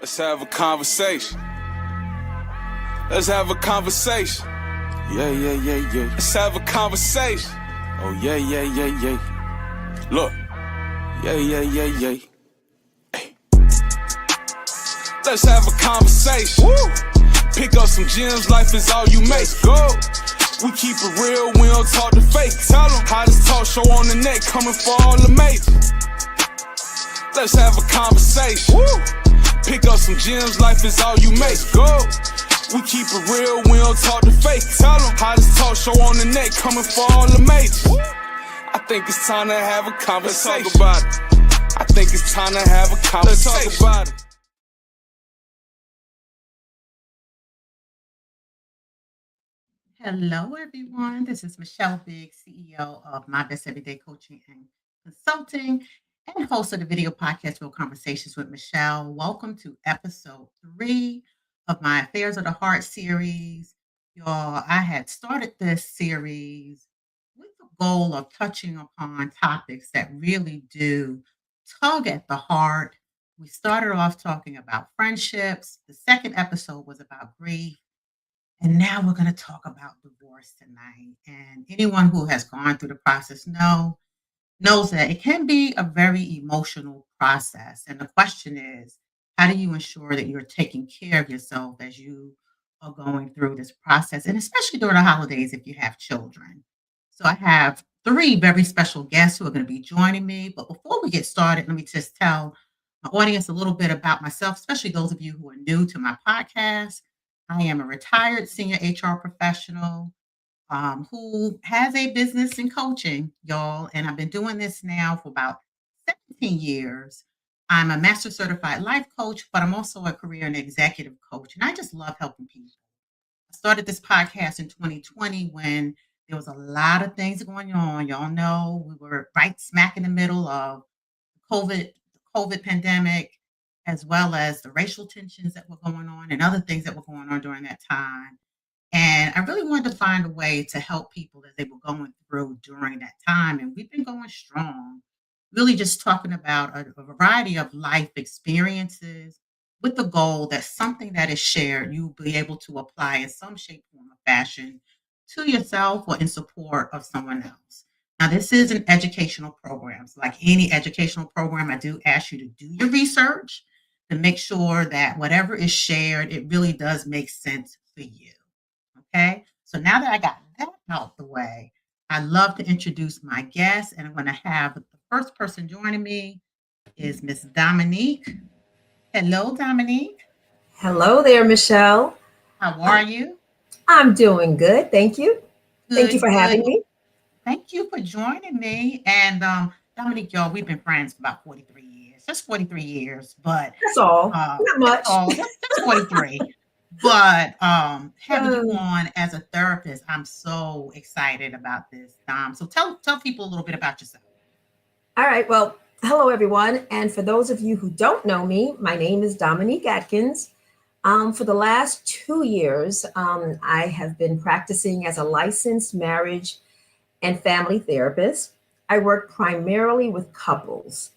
Let's have a conversation. Let's have a conversation. Yeah. Let's have a conversation. Oh, yeah. Look. Yeah. Hey. Let's have a conversation. Woo. Pick up some gems, life is all you make. Go. We keep it real, we don't talk to fake. Tell them hottest talk show on the net, coming for all the majors. Let's have a conversation. Woo. Pick up some gems, life is all you make. Go. We keep it real, we don't talk to fake. Tell them hottest talk show on the net, coming for all the majors. I think it's time to have a conversation. Let's talk about it. I think it's time to have a conversation. Let's talk about it. Hello, everyone. This is Michelle Biggs, CEO of My Best Everyday Coaching and Consulting, and host of the video podcast Real Conversations with Michelle. Welcome to episode 3 of my Affairs of the Heart series. Y'all, I had started this series with the goal of touching upon topics that really do tug at the heart. We started off talking about friendships. The second episode was about grief. And now we're going to talk about divorce tonight. And anyone who has gone through the process knows that it can be a very emotional process. And the question is, how do you ensure that you're taking care of yourself as you are going through this process? And especially during the holidays if you have children. So I have 3 very special guests who are going to be joining me. But before we get started, let me just tell my audience a little bit about myself, especially those of you who are new to my podcast. I am a retired senior HR professional who has a business in coaching, y'all, and I've been doing this now for about 17 years. I'm a master certified life coach, but I'm also a career and executive coach, and I just love helping people. I started this podcast in 2020 when there was a lot of things going on. Y'all know we were right smack in the middle of the COVID pandemic, as well as the racial tensions that were going on and other things that were going on during that time. And I really wanted to find a way to help people as they were going through during that time. And we've been going strong, really just talking about a variety of life experiences with the goal that something that is shared, you'll be able to apply in some shape, form, or fashion to yourself or in support of someone else. Now, this is an educational program. So like any educational program, I do ask you to do your research to make sure that whatever is shared, it really does make sense for you. Okay, so now that I got that out the way, I'd love to introduce my guest, and I'm going to have the first person joining me is Miss Dominique. Hello, Dominique. Hello there, Michelle. How are you? I'm doing good. Thank you. Thank you for having me. Thank you for joining me. And Dominique, y'all, we've been friends for about 43 years, just 43 years, but that's all. Not much. Just 43. But having you on as a therapist, I'm so excited about this. So tell people a little bit about yourself. All right. Well, hello, everyone. And for those of you who don't know me, my name is Dominique Atkins. For the last 2 years, I have been practicing as a licensed marriage and family therapist. I work primarily with couples.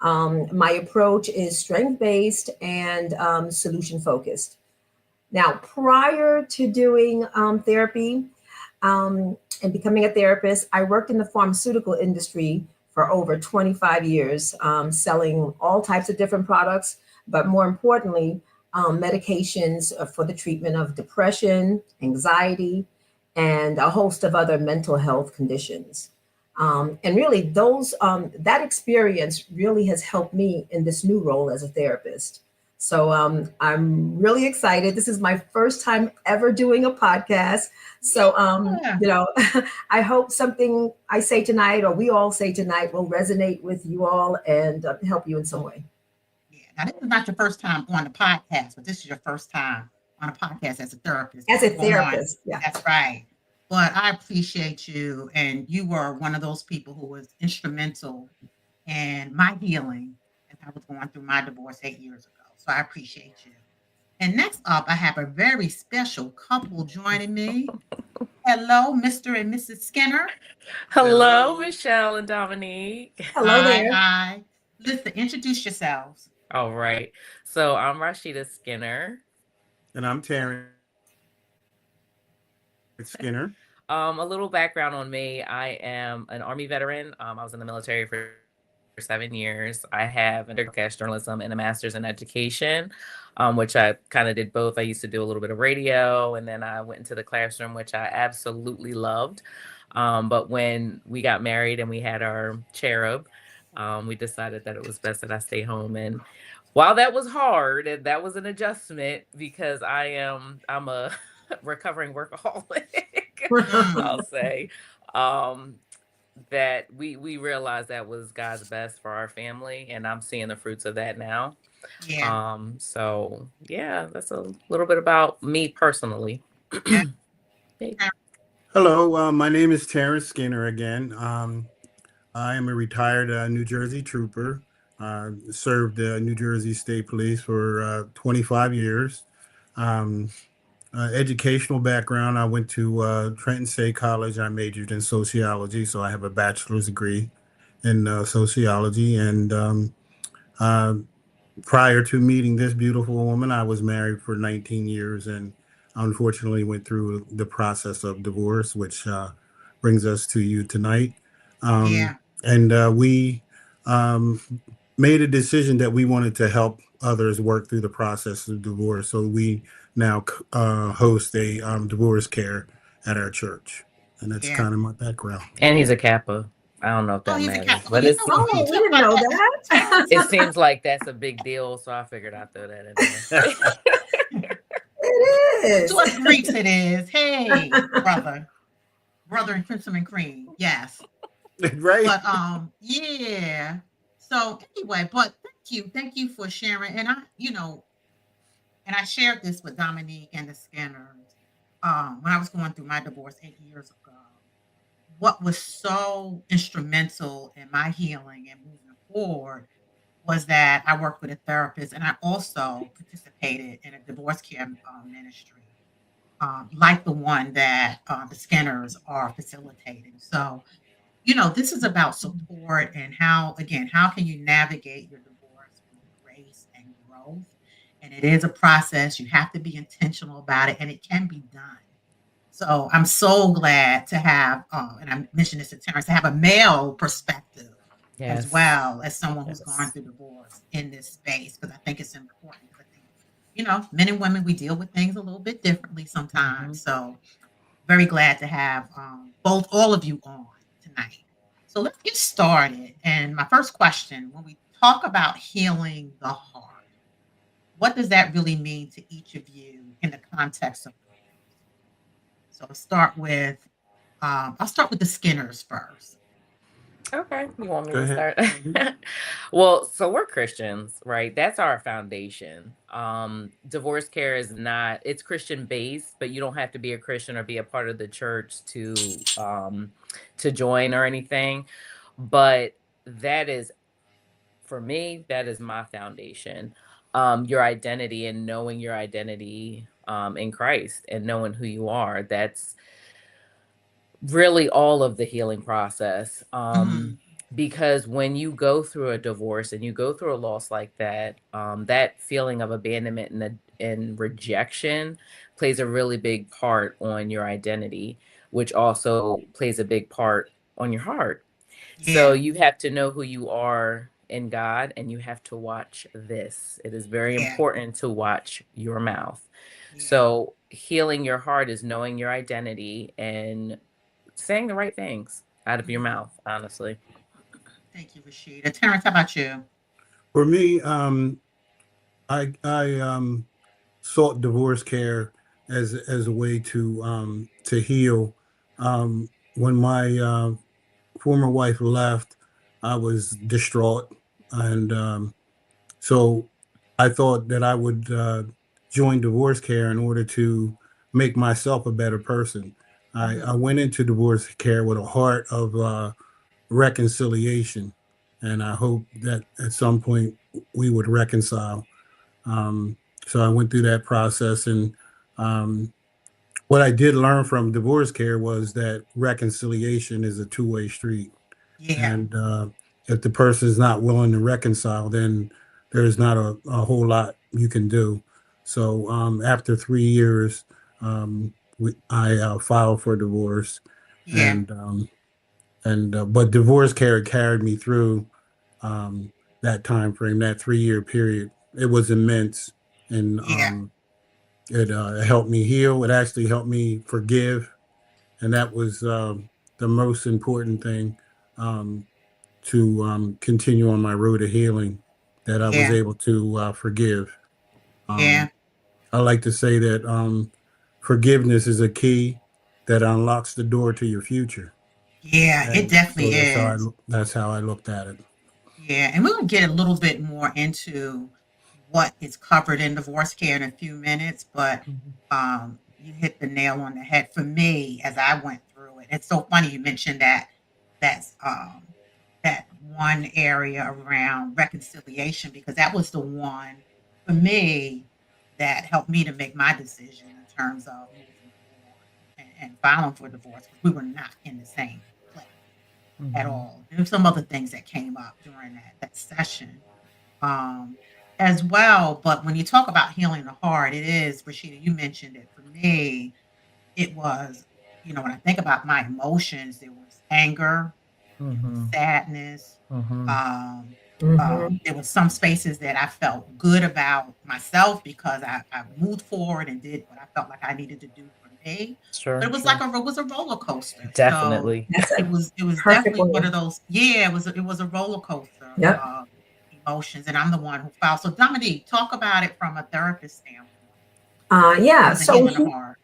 My approach is strength-based and solution-focused. Now, prior to doing therapy and becoming a therapist, I worked in the pharmaceutical industry for over 25 years, selling all types of different products, but more importantly, medications for the treatment of depression, anxiety, and a host of other mental health conditions. And really, that experience really has helped me in this new role as a therapist. So I'm really excited. This is my first time ever doing a podcast. So, I hope something I say tonight or we all say tonight will resonate with you all and help you in some way. Yeah. Now, this is not your first time on the podcast, but this is your first time on a podcast as a therapist. As a therapist, yeah. That's right. But I appreciate you. And you were one of those people who was instrumental in my healing as I was going through my divorce 8 years ago. So I appreciate you. And next up, I have a very special couple joining me. Hello, Mr. and Mrs. Skinner. Hello, Michelle and Dominique. Hello there. Hi. Listen, introduce yourselves. All right. So I'm Rasheeda Skinner. And I'm Terence Skinner. A little background on me. I am an Army veteran. I was in the military for 7 years. I have an undergrad in broadcast journalism and a master's in education, which I kind of did both. I used to do a little bit of radio, and then I went into the classroom, which I absolutely loved. But when we got married and we had our cherub, we decided that it was best that I stay home. And while that was hard, and that was an adjustment because I'm a recovering workaholic, I'll Mm, say. Um, that we realized that was God's best for our family, and I'm seeing the fruits of that now. yeah, So yeah, that's a little bit about me personally. yeah. Hey. Hello, my name is Terence Skinner again. I am a retired New Jersey trooper. Served New Jersey State Police for 25 years. Um, Educational background, I went to Trenton State College. I majored in sociology, so I have a bachelor's degree in sociology. And uh, prior to meeting this beautiful woman, I was married for 19 years and unfortunately went through the process of divorce, which brings us to you tonight. Yeah. We um, made a decision that we wanted to help others work through the process of divorce. So we now host a divorce care at our church. And that's Yeah. kind of my background. And he's a Kappa. I don't know if Oh, that he's a cat. matters, Oh, but you know what? We Oh, ain't we talking didn't about know that. it that. seems like that's a big deal. So I figured I'd throw that in there. It To is. us Greeks, it is. Hey, brother in crimson and cream. Yes, Right? but yeah. So anyway, but thank you for sharing. And and I shared this with Dominique and the Skinners. When I was going through my divorce 8 years ago, what was so instrumental in my healing and moving forward was that I worked with a therapist and I also participated in a divorce care ministry, like the one that the Skinners are facilitating. So, this is about support and again, how can you navigate your divorce with grace and growth? And it is a process. You have to be intentional about it, and it can be done. So I'm so glad to have, and I mentioned this to Terrence, to have a male perspective as Yes. well as someone who's gone Yes. through divorce in this space, because I think it's important. 'Cause I think, men and women, we deal with things a little bit differently Hmm. sometimes. So very glad to have all of you on tonight. So let's get started. And my first question, when we talk about healing the heart, what does that really mean to each of you in the context of divorce? So I'll start with the Skinners first. Okay, you want me Go to ahead. start? Mhm. Well, so we're Christians, right? That's our foundation. Divorce care is not, it's Christian based, but you don't have to be a Christian or be a part of the church to join or anything. But that is, for me, that is my foundation. Your identity and knowing your identity in Christ and knowing who you are. That's really all of the healing process. Mhm. Because when you go through a divorce and you go through a loss like that, that feeling of abandonment and rejection plays a really big part on your identity, which also plays a big part on your heart. So Yeah, you have to know who you are in God, and you have to watch this. It is very yeah, important to watch your mouth. yeah. So healing your heart is knowing your identity and saying the right things out of your Mhm. mouth, honestly. Thank you, Rasheeda. Terrence, how about you? For me, I sought divorce care as a way to heal. When my former wife left, I was distraught, and so I thought that I would join divorce care in order to make myself a better person. I Mhm. went into divorce care with a heart of reconciliation, and I hope that at some point we would reconcile. Um, so I went through that process, and um, what I did learn from divorce care was that reconciliation is a two-way street, Yeah. and if the person is not willing to reconcile, then there's not a whole lot you can do. So after 3 years, I filed for divorce, Yeah. and but DivorceCare carried me through um, that time frame, that 3 year period. It was immense, and Yeah. it helped me heal. It actually helped me forgive, and that was the most important thing, um, to continue on my road to healing. That I was Yeah. able to forgive. Yeah. Um, I like to say that forgiveness is a key that unlocks the door to your future, Yeah. It and so definitely is. that's how I looked at it. Yeah, and we're gonna get a little bit more into what is covered in divorce care in a few minutes, but Mhm. you hit the nail on the head for me as I went through it. It's so funny you mentioned that's that one area around reconciliation because that was the one for me that helped me to make my decision in terms of moving forward and filing for divorce because we were not in the same place at Mhm. all. There's some other things that came up during that session um, as well. But when you talk about healing the heart, it is, Rasheeda, you mentioned it. For me, it was, when I think about my emotions, there was anger, there was Mhm. sadness. Mhm. Um, Mhm. there was some spaces that I felt good about myself because I moved forward and did what I felt like I needed to do for me. But Sure, it was sure. like it was a roller coaster. So Definitely. That's a it was perfect definitely way. one of those. Yeah, it was a roller coaster Yep. of emotions, and I'm the one who filed. So Dominique, talk about it from a therapist standpoint. Yeah. How's the So healing the heart?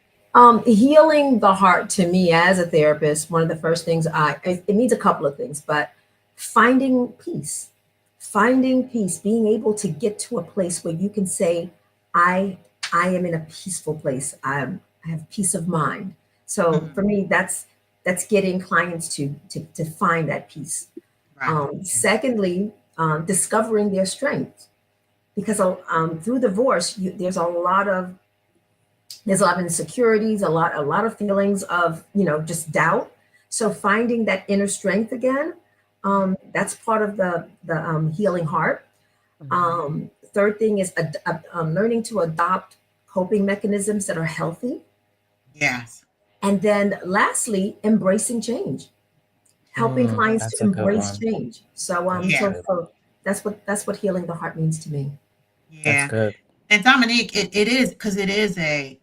healing the heart to me as a therapist, one of the first things it means a couple of things, but finding peace, being able to get to a place where you can say, I, I am in a peaceful place. I have peace of mind. So Mhm. for me, that's getting clients to find that peace. Right. Secondly, discovering their strength because through divorce, there's a lot of insecurities, a lot of feelings of just doubt. So finding that inner strength again, that's part of the healing heart. Mhm. Third thing is learning to adopt coping mechanisms that are healthy, Yes. and then lastly, embracing change, helping clients to That's a good embrace one. change. So That's Yeah. good. that's what healing the heart means to me. That's Yeah. good. And Dominique, it is because it's a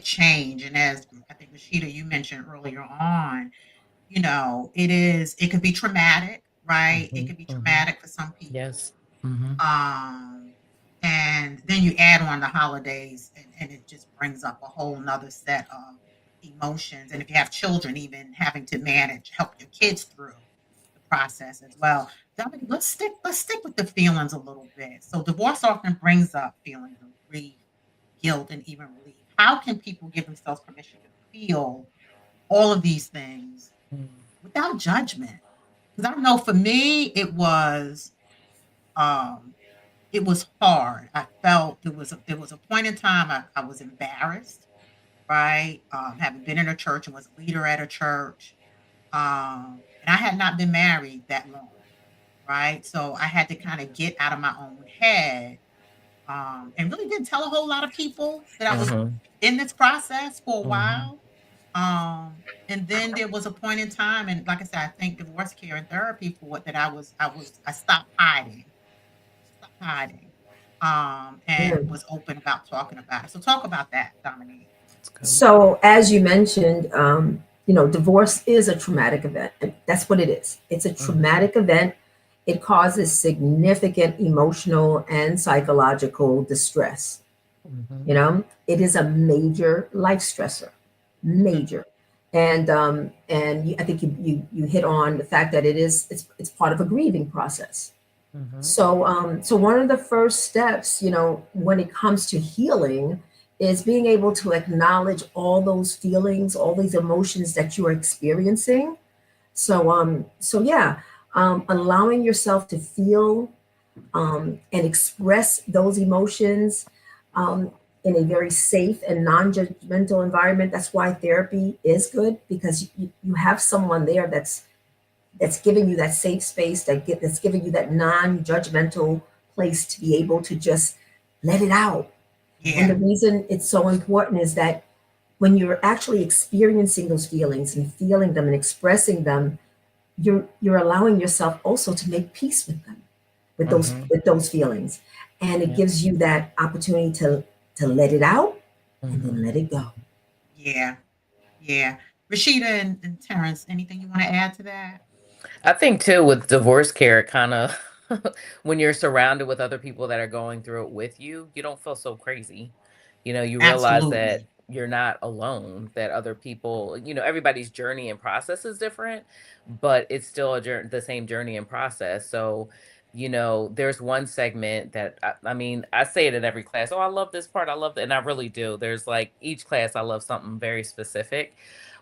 change. And as I think Rashida, you mentioned earlier on, it could be traumatic, right? It Mhm. could be Mhm. traumatic for some Yes. people. Mhm. And then you add on the holidays and it just brings up a whole nother set of emotions. And if you have children, even having to help your kids through the process as well. Dominic, let's stick with the feelings a little bit. So divorce often brings up feelings of grief, guilt, and even relief. How can people give themselves permission to feel all of these things Mm. without judgment? Because I know for me, um, it was hard. I felt there was a point in time I was embarrassed, right? Having been in a church and was a leader at a church, and I had not been married that long, right? So I had to kind of get out of my own head, and really didn't tell a whole lot of people that I was Mhm. in this process for a Mhm. while. And then there was a point in time, and like I said, I think divorce care and therapy for what that I stopped hiding. Stop hiding, and Mm. was open about talking about it. So talk about that, Dominique. That's good. So, as you mentioned, divorce is a traumatic event. And that's what it is. It's a Mhm. traumatic event. It causes significant emotional and psychological distress. Mhm. It is a major life stressor, Mhm. major. And I think you hit on the fact that it's part of a grieving process. Mhm. So one of the first steps, when it comes to healing, is being able to acknowledge all those feelings, all these emotions that you are experiencing. So yeah, allowing yourself to feel and express those emotions um, in a very safe and non-judgmental environment. That's why therapy is good because you have someone there that's giving you that safe space, that's giving you that non-judgmental place to be able to just let it out. And the Yeah. reason it's so important is that when you're actually experiencing those feelings and feeling them and expressing them, you're allowing yourself also to make peace with them, Mhm. with those feelings. And it Yeah. gives you that opportunity to let it out and Mhm. then let it go. Yeah. Yeah. Rasheeda and Terence, anything you want to add to that? I think too with divorce care, it kind of when you're surrounded with other people that are going through it with you, you don't feel so crazy. You realize that Absolutely. you're not alone, that other people, everybody's journey and process is different, but it's still the same journey and process. So, there's one segment that I mean, I say it in every class. Oh, I love this part. I love that. And I really do. There's like each class, I love something very specific.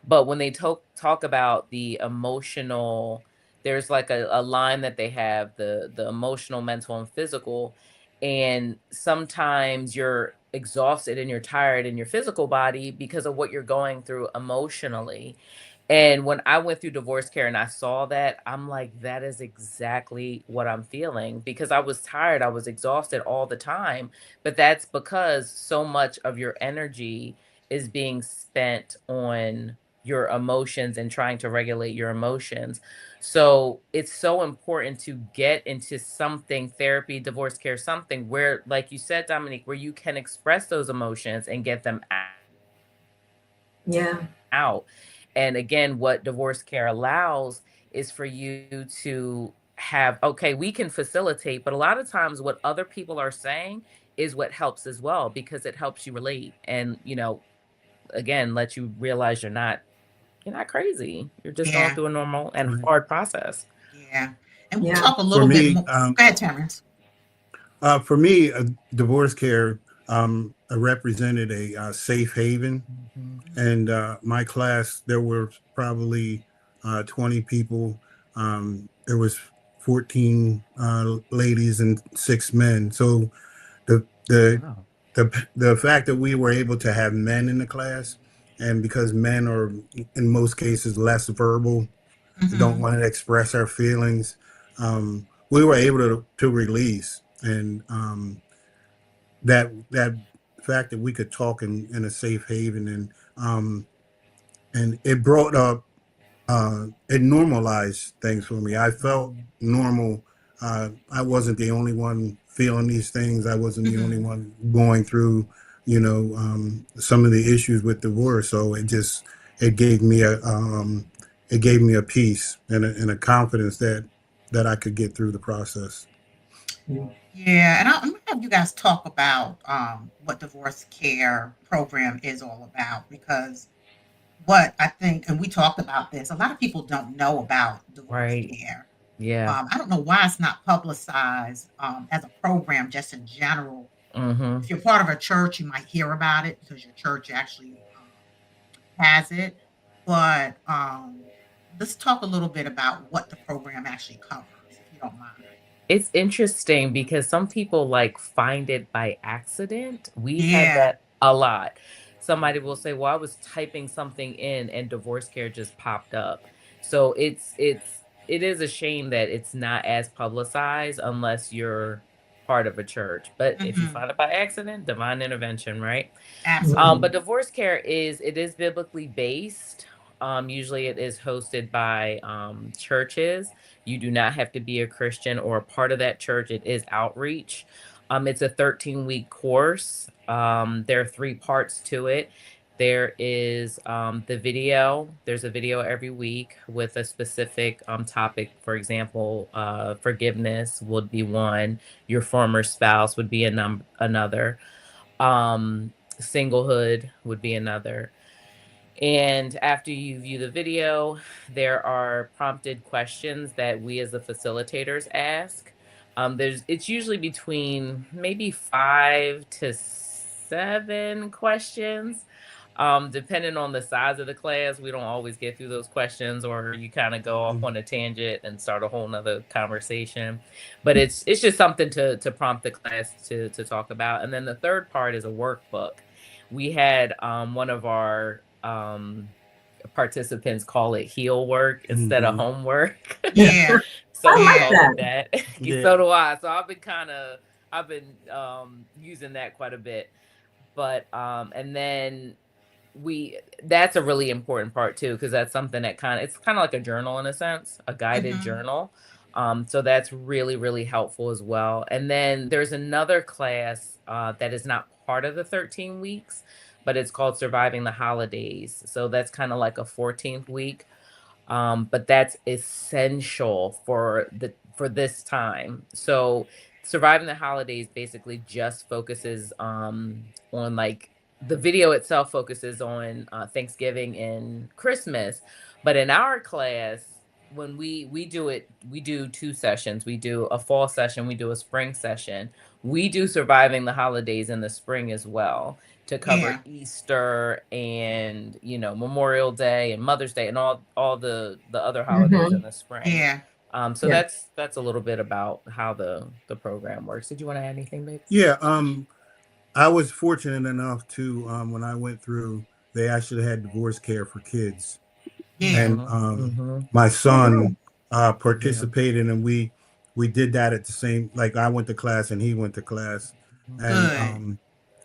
But when they talk about the emotional, there's like a line that they have, the emotional, mental, and physical. And sometimes you're exhausted and you're tired in your physical body because of what you're going through emotionally. And when I went through divorce care and I saw that, I'm like, that is exactly what I'm feeling because I was tired. I was exhausted all the time. But that's because so much of your energy is being spent on your emotions and trying to regulate your emotions. So it's so important to get into something, therapy, divorce care, something where, like you said, Dominique, where you can express those emotions and get them Yeah. out. And again, what divorce care allows is for you to have, okay, we can facilitate, but a lot of times what other people are saying is what helps as well because it helps you relate and, again, let you realize you're not crazy. You're just going Yeah. through a normal and Right. hard process. Yeah. And we'll Yeah. talk a For little bit me, more. Go ahead, Terence. divorce care represented a safe haven. Mhm. And my class, there were probably 20 people. There was 14 ladies and 6 men. So the the Wow. the fact that we were able to have men in the class, and because men are in most cases less verbal, don't Hmm. want to express our feelings, we were able to release. And that fact that we could talk in a safe haven, and it brought up it normalized things for me. I felt Mhm. normal. I wasn't the only one feeling these things. I wasn't the only Hmm. one going through, some of the issues with divorce. So it gave me a peace and a confidence that I could get through the process. Yeah, and I'm gonna have you guys talk about what divorce care program is all about because what I think, and we talked about this, a lot of people don't know about divorce Right. care. Yeah. I don't know why it's not publicized as a program, just in general. Mhm. If you're part of a church, you might hear about it because your church actually has it. But let's talk a little bit about what the program actually covers, if you don't mind. It's interesting because some people, like, find it by accident. We had Yeah. that a lot. Somebody will say, "Well, I was typing something in and divorce care just popped up." So it is a shame that it's not as publicized unless you're part of a church. But if you Hmm. find it by accident, divine intervention, right? But Absolutely. divorce care is biblically based. Usually it is hosted by churches. You do not have to be a Christian or a part of that church. It is outreach. It's a 13-week course. There are three parts to it. There is the video. There's a video every week with a specific topic. For example, forgiveness would be one. Your former spouse would be another. Singlehood would be another. And after you view the video, there are prompted questions that we as the facilitators ask. It's usually between maybe 5 to 7 questions. Depending on the size of the class, we don't always get through those questions, or you kind of go off on a tangent and start a whole nother conversation. But it's just something to prompt the class to talk about. And then the third part is a workbook. We had one of our participants call it heel work instead of homework. Yeah. So I we like call it that. Yeah. So do I. So I've been using that quite a bit. But and then that's a really important part too, because that's something that it's kind of like a journal in a sense, a guided Mhm. journal. So that's really, really helpful as well. And then there's another class that is not part of the 13 weeks, but it's called Surviving the Holidays. So that's kind of like a 14th week. But that's essential for this time. So Surviving the Holidays basically just focuses on like the video itself focuses on Thanksgiving and Christmas, but in our class, when we do it, we do 2 sessions. We do a fall session, we do a spring session. We do Surviving the Holidays in the spring as well, to cover Yeah. Easter and Memorial Day and Mother's Day and all the other holidays in the spring. Yeah. So Yeah. that's a little bit about how the program works. Did you want to add anything, babe? Yeah. I was fortunate enough to when I went through, they actually had DivorceCare for kids, Yeah. and Mhm. my son Yeah. participated, and we did that at the same. Like I went to class and he went to class, and Good.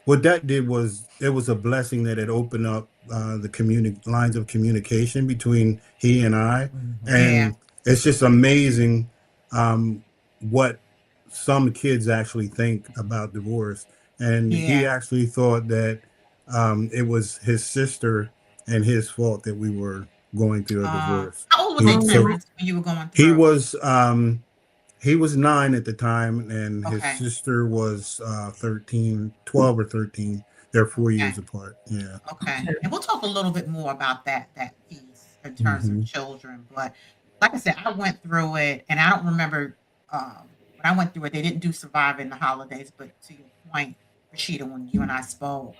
what that did was it was a blessing that it opened up the lines of communication between he and I, Yeah. and it's just amazing what some kids actually think about divorce. And he Yeah. actually thought that it was his sister and his fault that we were going through a divorce. How old was they, So Terence, when you were going he through? was 9 at the time, and his Okay. sister was 12 or 13. They're 4 years Okay. apart. Yeah. Okay. And we'll talk a little bit more about that piece in terms of Hmm. children. But like I said, I went through it, and I don't remember when I went through it, they didn't do Surviving the Holidays. But to your point, Rasheeda, when you and I spoke,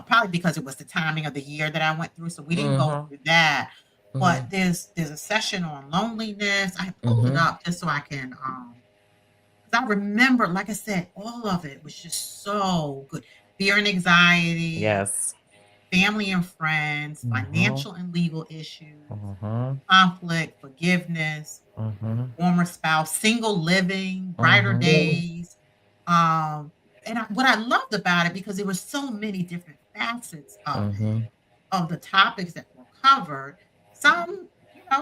probably because it was the timing of the year that I went through, so we didn't go Mhm. through that. But Mhm. there's a session on loneliness. I pulled it Mhm. up just so I can 'cause I remember, like I said, all of it was just so good. Fear and anxiety, Yes. family and friends, Mhm. financial and legal issues, Mhm. conflict, forgiveness, Mhm. former spouse, single living, brighter Mhm. days. And what I loved about it, because there were so many different facets of it, Mhm. of the topics that were covered. Some,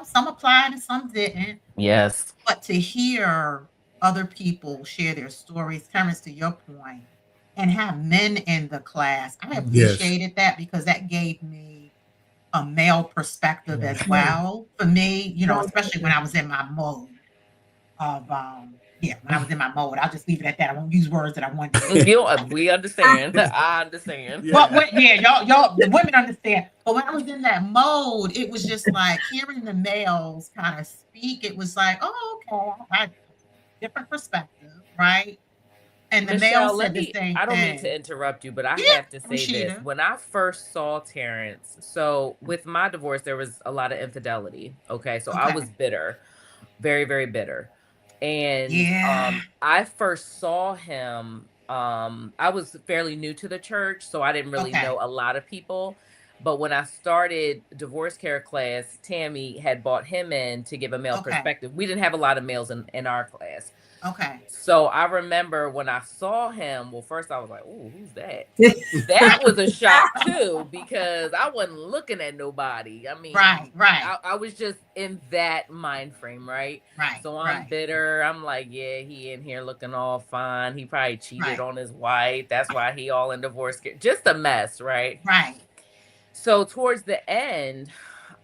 some applied and some didn't. Yes. But to hear other people share their stories, Terrence, to your point, and have men in the class, I Yes. appreciated that because that gave me a male perspective as Yes. well. For me, especially when Wonderful. I was in my mode of yeah, when I was in my mode, I'll just leave it at that. I won't use words that I want to. We understand. I understand. But Yeah. yeah, y'all, the women understand. But when I was in that mode, it was just like hearing the males kind of speak. It was like, oh, okay, different perspective, right? And the male Michelle, said the same I don't mean to thing. interrupt you, but I Yeah, have to say this. Rashida. When I first saw Terrence, so with my divorce, there was a lot of infidelity. Okay. So I Okay. was bitter, very, very bitter. And Yeah. I first saw him. I was fairly new to the church, so I didn't really Okay. know a lot of people. But when I started divorce care class, Tammy had brought him in to give a male Okay. perspective. We didn't have a lot of males in our class. Okay. So I remember when I saw him, well, first I was like, "Oh, who's that?" That was a shock too, because I wasn't looking at nobody. I Right. mean, Right. I was just in that mind frame, right? Right. So I'm Right. bitter. I'm like, yeah, he in here looking all fine. He probably cheated Right. on his wife. That's why he all in divorce. Just a mess, right? Right. So towards the end,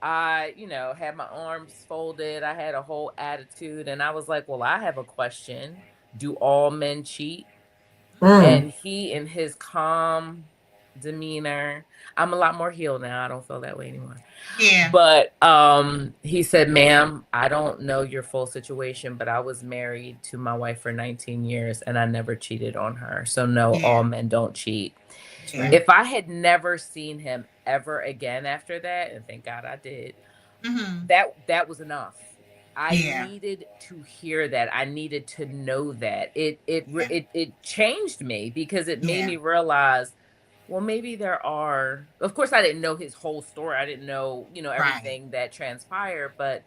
I, had my arms folded. I had a whole attitude, and I was like, well, I have a question. Do all men cheat? Mm. And he, in his calm demeanor, I'm a lot more healed now. I don't feel that way anymore. Yeah. But he said, ma'am, I don't know your full situation, but I was married to my wife for 19 years and I never cheated on her. So no, all Yeah. men don't cheat. Yeah. If I had never seen him ever again after that, and thank God I did, Mm-hmm. that was enough. I Yeah. needed to hear that. I needed to know that. It Yeah. changed me because it made Yeah. me realize well, maybe there are, of course, I didn't know his whole story. I didn't know, Right. everything that transpired, but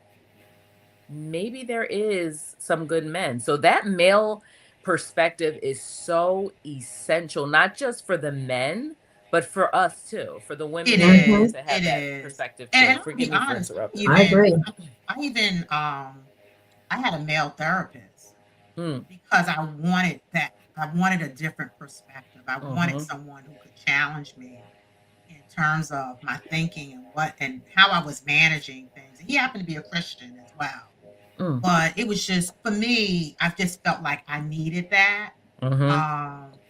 maybe there is some good men. So that male perspective is so essential, not just for the men, but for us too, for the women It in the room Mhm. is. to It have that is. perspective And too. I'll Forgive be me for honest, interrupting. I agree. I even I had a male therapist Mm, because I wanted a different perspective. I wanted mm-hmm, someone who could challenge me in terms of my thinking and what and how I was managing things. And he happened to be a Christian as well. mm, But it was just for me, I just felt like I needed that mm-hmm,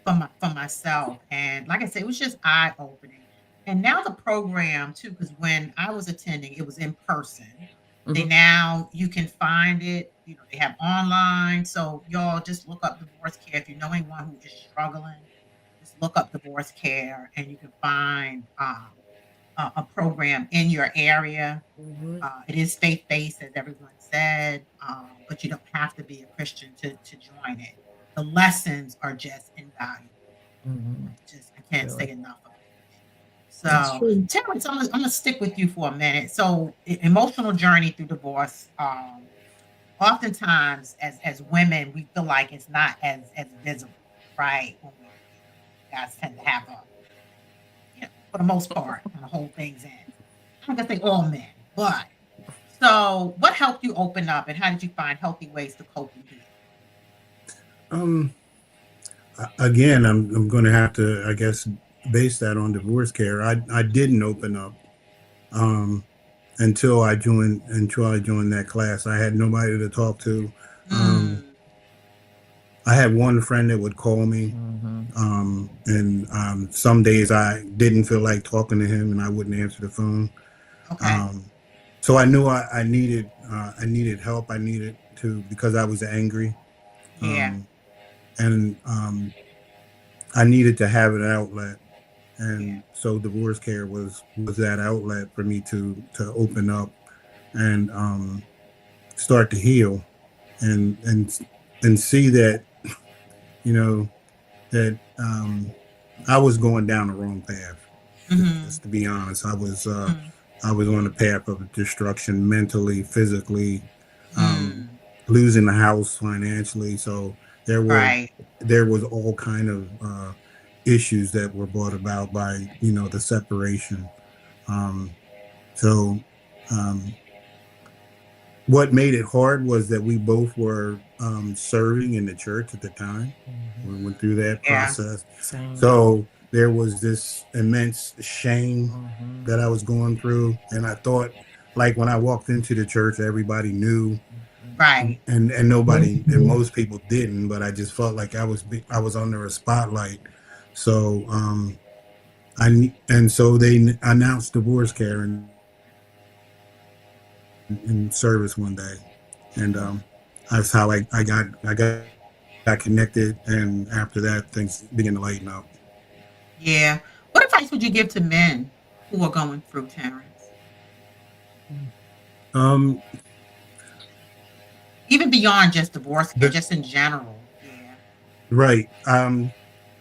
for myself. And like I said, it was just eye opening. And now the program too, because when I was attending, it was in person. They mm-hmm, now you can find it, they have online. So y'all just look up divorce care. If you know anyone who is struggling, just look up divorce care and you can find a program in your area. mm-hmm, It is faith based, as everyone said, but you don't have to be a Christian to join it. The lessons are just invaluable. mm-hmm. I can't Really? say enough about it. That's So, true. Terrence, I'm gonna stick with you for a minute. So, emotional journey through divorce. Oftentimes, as women, we feel like it's not as visible, right? When we, guys tend to have a, for the most part, kind of hold things in. I'm not gonna say all men, but so what helped you open up, and how did you find healthy ways to cope and heal? Um, Again, I'm going to have to, I guess, base that on divorce care. I didn't open up um, until I joined that class. I had nobody to talk to. Um, Mm, I had one friend that would call me, Mm-hmm. and some days I didn't feel like talking to him, and I wouldn't answer the phone. okay. Um, so I knew I needed help. I needed to because I was angry, Yeah. um, and I needed to have an outlet. Yeah. And so divorce care was that outlet for me to open up and start to heal and see that you know that I was going down the wrong path. Mhm. Just to be honest, Mhm. I was on a path of destruction mentally, physically, um, Mm. losing the house financially. So there were Right. there was all kind of issues that were brought about by the separation. Um, so um, what made it hard was that we both were serving in the church at the time. We Mm-hmm. went through that Yeah. process. Same. So there was this immense shame Mm-hmm. that I was going through. And I thought, like, when I walked into the church, everybody knew Right. and nobody and most people didn't, but I just felt like I was under a spotlight. So and so they announced divorce care in service one day, and that's how I got connected, and after that, things began to lighten up. Yeah. What advice would you give to men who are going through, Terrence? Um, Even beyond just divorce care, the, just in general. Yeah. right.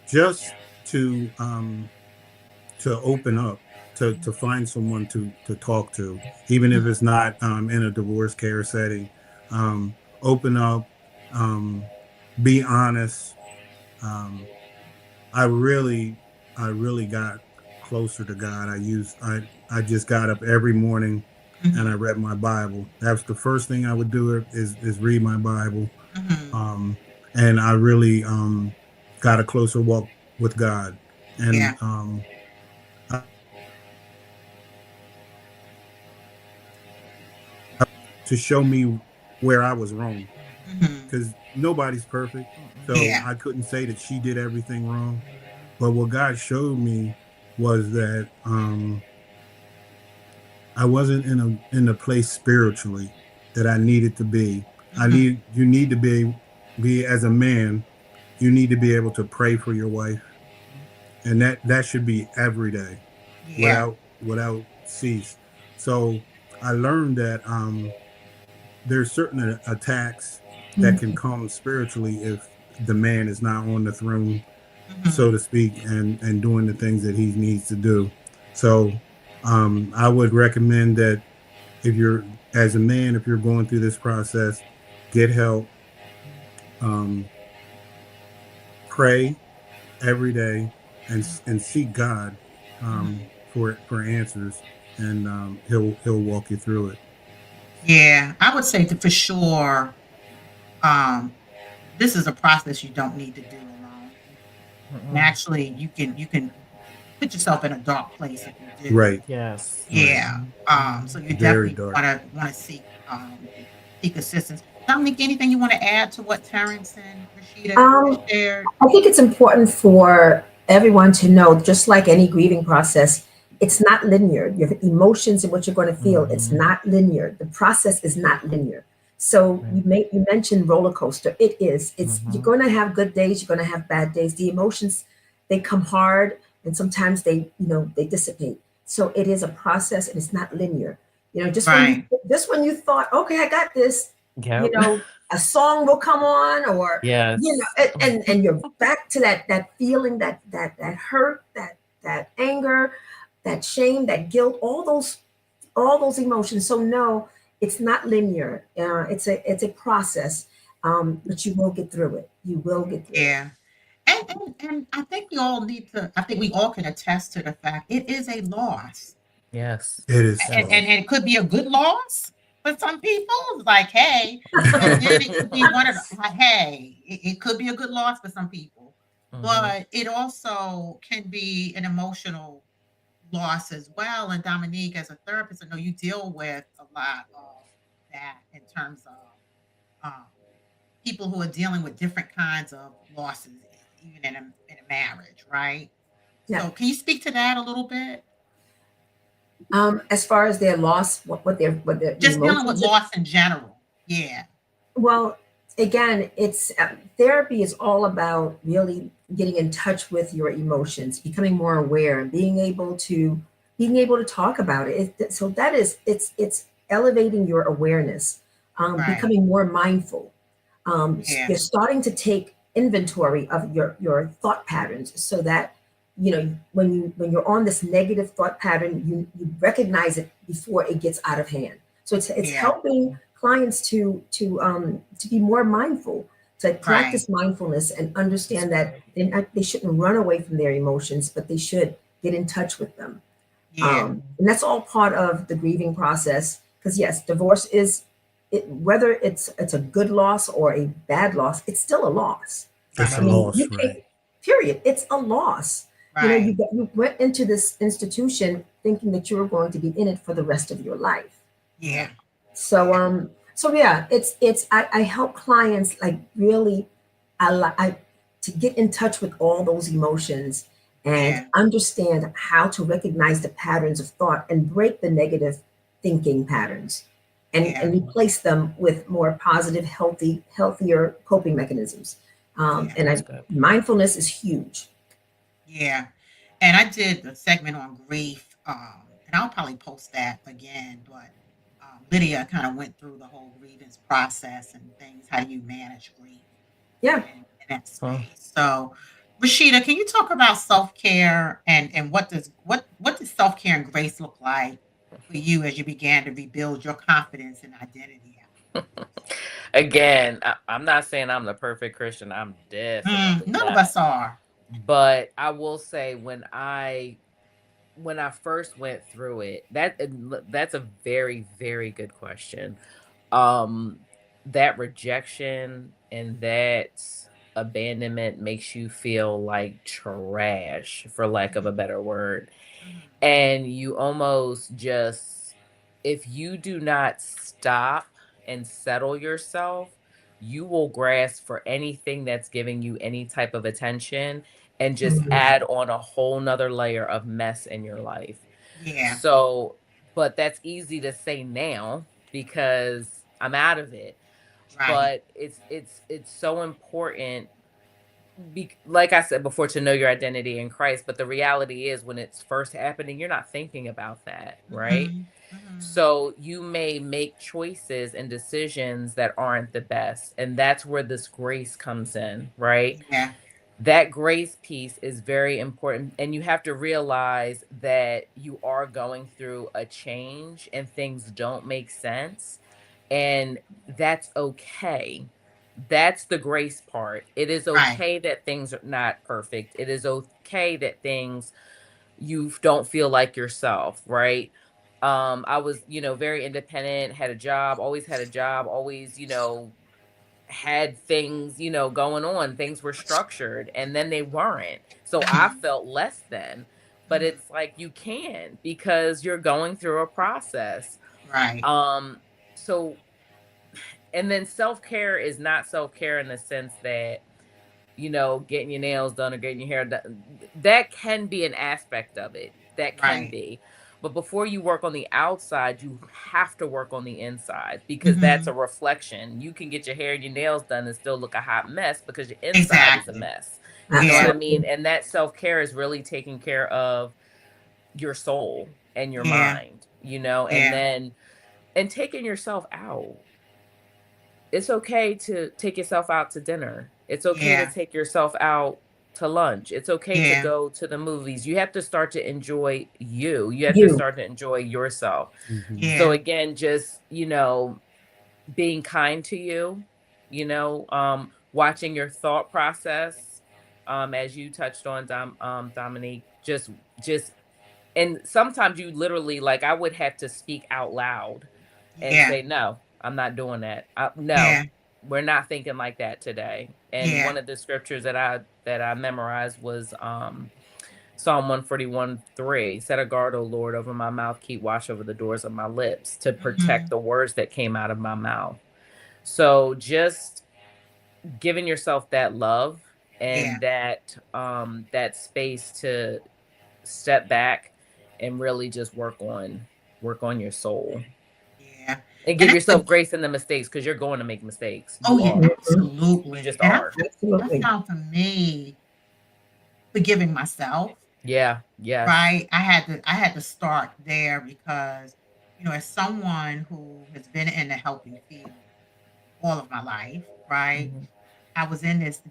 Just to open up, to find someone to talk to, even if it's Mhm. not in a divorce care setting. Open up, um, be honest. Um, I really, I really got closer to God. I just got up every morning and I Mhm. read my Bible. That's the first thing I would do is read my Bible. Mhm. Um, and I really got a closer walk with God. And Yeah. to show me where I was wrong, Mhm. because nobody's perfect. Mm-mm. So Yeah. I couldn't say that she did everything wrong. But what God showed me was that I wasn't in a place spiritually that I needed to be. Mhm. You need to be as a man, you need to be able to pray for your wife, and that should be every day Yeah. without cease. So I learned that there's certain attacks that can come spiritually if the man is not on the throne, so to speak, and doing the things that he needs to do. So I would recommend that if you're, as a man, if you're going through this process, get help, um, pray every day, and seek God for answers, and he'll walk you through it. Yeah, I would say that for sure, um, this is a process you don't need to do alone. And actually, you can put yourself in a dark place if you do. Right, Yes. right. Yeah. So you Very definitely dark. wanna seek assistance. Dominique, anything you want to add to what Terence and Rasheeda Um, shared? I think it's important for everyone to know, just like any grieving process, it's not linear. Your emotions and what you're going to feel, it's not linear. The process is not linear. So you mentioned roller coaster. It is. It's You're going to have good days. You're going to have bad days. The emotions, they come hard, and sometimes they dissipate. So it is a process, and it's not linear. Right. Just when you thought, okay, I got this, you Yep. know, a song will come on, or Yes. and you're back to that feeling, that hurt, that anger, that shame, that guilt, all those emotions. So no, it's not linear. It's a process, but you will get through it. You will get through it. Yeah. And I think I think we all can attest to the fact it is a loss. Yes. It is. And it could be a good loss for some people. Like, hey, but then it could be one of the, hey, it could be a good loss for some people, but it also can be an emotional loss as well. And Dominique, as a therapist, I know you deal with a lot of that in terms of people who are dealing with different kinds of losses, even in a marriage, right? Yeah. So, can you speak to that a little bit? As far as their loss, what their Just dealing with emotions. loss in general. Yeah. Well, again, it's therapy is all about really getting in touch with your emotions, becoming more aware, and being able to talk about it. So that is, it's elevating your awareness, Right. becoming more mindful. Yeah. You're starting to take inventory of your thought patterns, so that when you're on this negative thought pattern, you recognize it before it gets out of hand. So it's Yeah. helping clients to be more mindful, to Right. practice mindfulness, and understand that they shouldn't run away from their emotions, but they should get in touch with them. Yeah. And that's all part of the grieving process. Because yes, divorce is whether it's a good loss or a bad loss, it's still a loss. It's I a Right. mean, loss, right? period. It's a loss. Right. You went into this institution thinking that you were going to be in it for the rest of your life. Yeah. So yeah, I help clients, like, really, to get in touch with all those emotions, and Yeah. understand how to recognize the patterns of thought and break the negative thinking patterns, Yeah. and replace them with more positive, healthier coping mechanisms. Yeah. That's good. Mindfulness is huge. Yeah. And I did a segment on grief, and I'll probably post that again. But Lydia kind of went through the whole grievance process and things. How do you manage grief Yeah. in that space? So, Rasheeda, can you talk about self care and what does self care and grace look like for you as you began to rebuild your confidence and identity after divorce? Again, I'm not saying I'm the perfect Christian. I'm definitely None of not. us are. But I will say, when I first went through it, that's a very, very good question. Um, that rejection and that abandonment makes you feel like trash, for lack of a Mhm, better word. mhm. And you almost just, if you do not stop and settle yourself, you will grasp for anything that's giving you any type of attention, and just Mhm. add on a whole nother layer of mess in your life. Yeah. So, but that's easy to say now because I'm out of it. Right. But it's so important, like I said before, to know your identity in Christ. But the reality is, when it's first happening, you're not thinking about that, right? Mhm, mhm. So you may make choices and decisions that aren't the best. And that's where this grace comes in, right? Yeah. that grace piece is very important, and you have to realize that you are going through a change and things don't make sense, and that's okay. That's the grace part. It is Right. okay that things are not perfect. It is okay that things you don't feel like yourself, right? I was, very independent, had a job, always had a job, always, had things, going on. Things were structured and then they weren't. So I Mhm. felt less than. But Mhm. it's like you can because you're going through a process. Right. Um so and then self-care is not self-care in the sense that getting your nails done or getting your hair done. That can be an aspect of it. That can Right. be. But before you work on the outside, you have to work on the inside because that's a Mhm. reflection. You can get your hair and your nails done and still look a hot mess because your inside is a Exactly. mess. You know what Yeah. I mean? Absolutely. And that self-care is really taking care of your soul and your Yeah. mind, and Yeah. then and taking yourself out. It's okay to take yourself out to dinner. It's okay to Yeah. take yourself out to lunch. It's okay to Yeah. go to the movies. You have to start to enjoy you. You have to You. start to enjoy yourself. Mhm. So Yeah. again, just, being kind to you, watching your thought process, as you touched on, Dominique, just and sometimes you literally, like, I would have to speak out loud and Yeah. say, "No, I'm not doing that. No, Yeah. we're not thinking like that today." And Yeah. one of the scriptures that I memorized was Psalm 141:3. Set a guard, O Lord, over my mouth, keep watch over the doors of my lips to protect Mhm. the words that came out of my mouth. So just giving yourself that love Yeah. and that space to step back and really just work on your soul Yeah. and And give I yourself think, grace in the mistakes because you're going to make mistakes. oh You yeah, are. Mhm. You absolutely. just And are. I Absolutely. found for me forgiving myself, Yeah. Yes. right? I had to start there because, as someone who has been in the helping field all of my life, right? Mhm. I was in this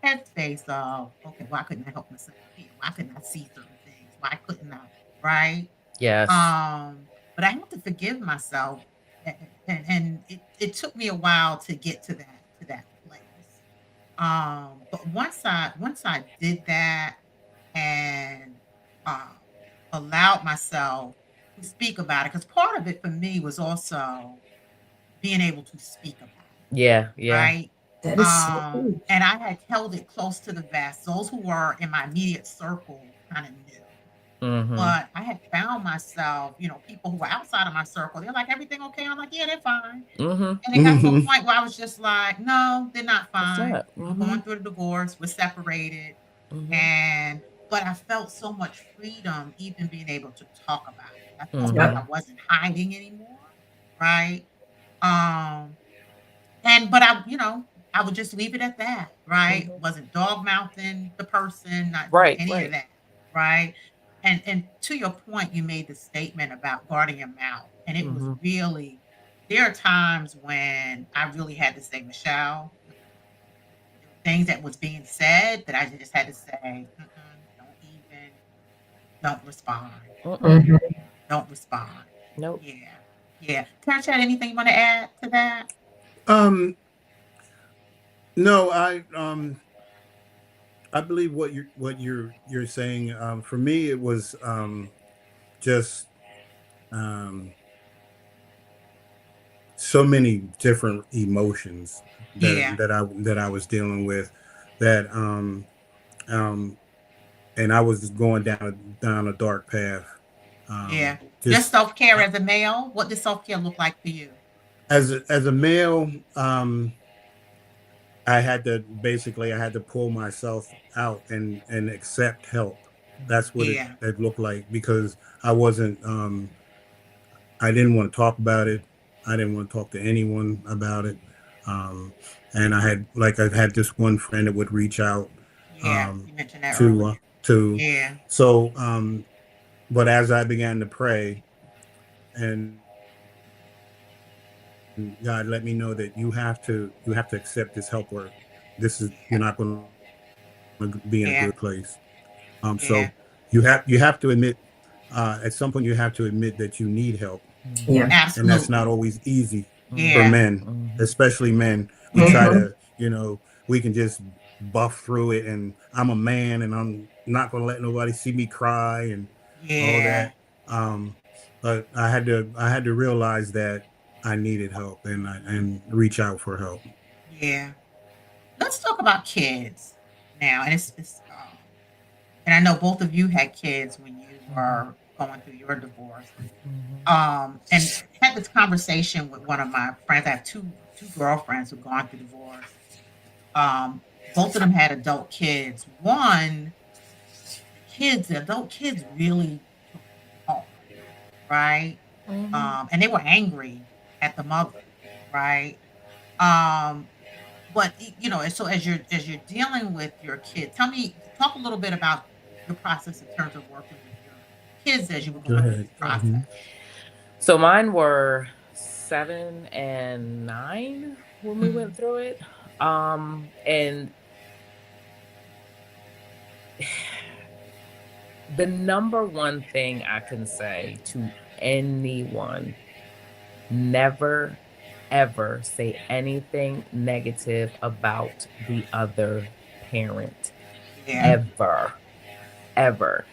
headspace of, okay, why couldn't I help myself here? Why couldn't I see certain things? Why couldn't I, right? Yes. But I had to forgive myself, and it took me a while to get to that place. But once I did that and um, allowed myself to speak about it, because part of it for me was also being able to speak about it, Yeah. Yeah. right? That is so huge. And I had held it close to the vest. Those who were in my immediate circle kind of knew. Mhm. But I had found myself, people who were outside of my circle, they're like, "Everything okay?" I'm like, "Yeah, they're fine." Mhm. And it got to a Mhm. point where I was just like, "No, they're not It's fine. not. I'm going Mhm. through a divorce. We're separated." Mhm. And but I felt so much freedom even being able to talk about it. I felt like Yep. I Mhm. wasn't hiding anymore, right? Um, but I would just leave it at that, right? Mhm. Wasn't dog mouthing the person, not doing Right. any of Right. that, right? And to your point, you made the statement about guarding your mouth. And it was Mhm. really there are times when I really had to say, Michelle, there were things that was being said that I just had to say, don't respond. Mm-mm. Mhm. Don't respond. Nope. Yeah. Yeah. Terence, had anything you want to add to that? Um, no, I believe what you're saying. For me, it was just um, so many different emotions that Yeah. that I was dealing with that um, and I was just going down a dark path. Yeah. Your Just self-care as a male, what does self-care look like for you? as a male, I had to pull myself out and accept help. That's what it, Yeah. it looked like because I didn't want to talk about it. I didn't want to talk to anyone about it. Um, and I had this one friend that would reach out Yeah. um, You mentioned that to earlier. to Yeah. so but as I began to pray and God let me know that you have to accept this help or this is you're Yeah. not going be in a Yeah. good place. Yeah. So you have to admit, at some point you have to admit that you need help, Yeah. and that's Absolutely. not always easy for Yeah. men, especially men. We try Mhm. to, we can just buff through it, and I'm a man, and I'm not going to let nobody see me cry and all Yeah. that. Um, but I had to realize that I needed help, and reach out for help. Yeah. Let's talk about kids now. And and I know both of you had kids when you were going through your divorce. And had this conversation with one of my friends. I have two girlfriends who've gone through divorce. Both of them had adult kids. One, the adult kids really took off, right? And they were angry at the mother, right? Um, but and so as you're dealing with your kids, talk a little bit about your process in terms of working with your kids as you were Go going through ahead. this process. Mhm. So mine were 7 and 9 when we went through it. And the number one thing I can say to anyone, never ever say anything negative about the other parent. Yeah. Ever. Ever.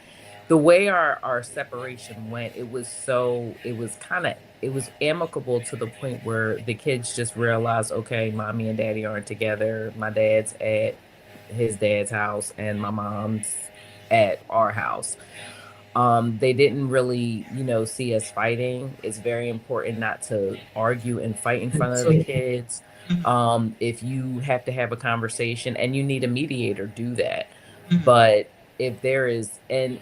The way our separation went, it was amicable to the point where the kids just realized, okay, mommy and daddy aren't together. My dad's at his dad's house and my mom's at our house. They didn't really, see us fighting. It's very important not to argue and fight in front of the Absolutely. kids. Mhm. If you have to have a conversation and you need a mediator, do that. Mhm. But if there is, and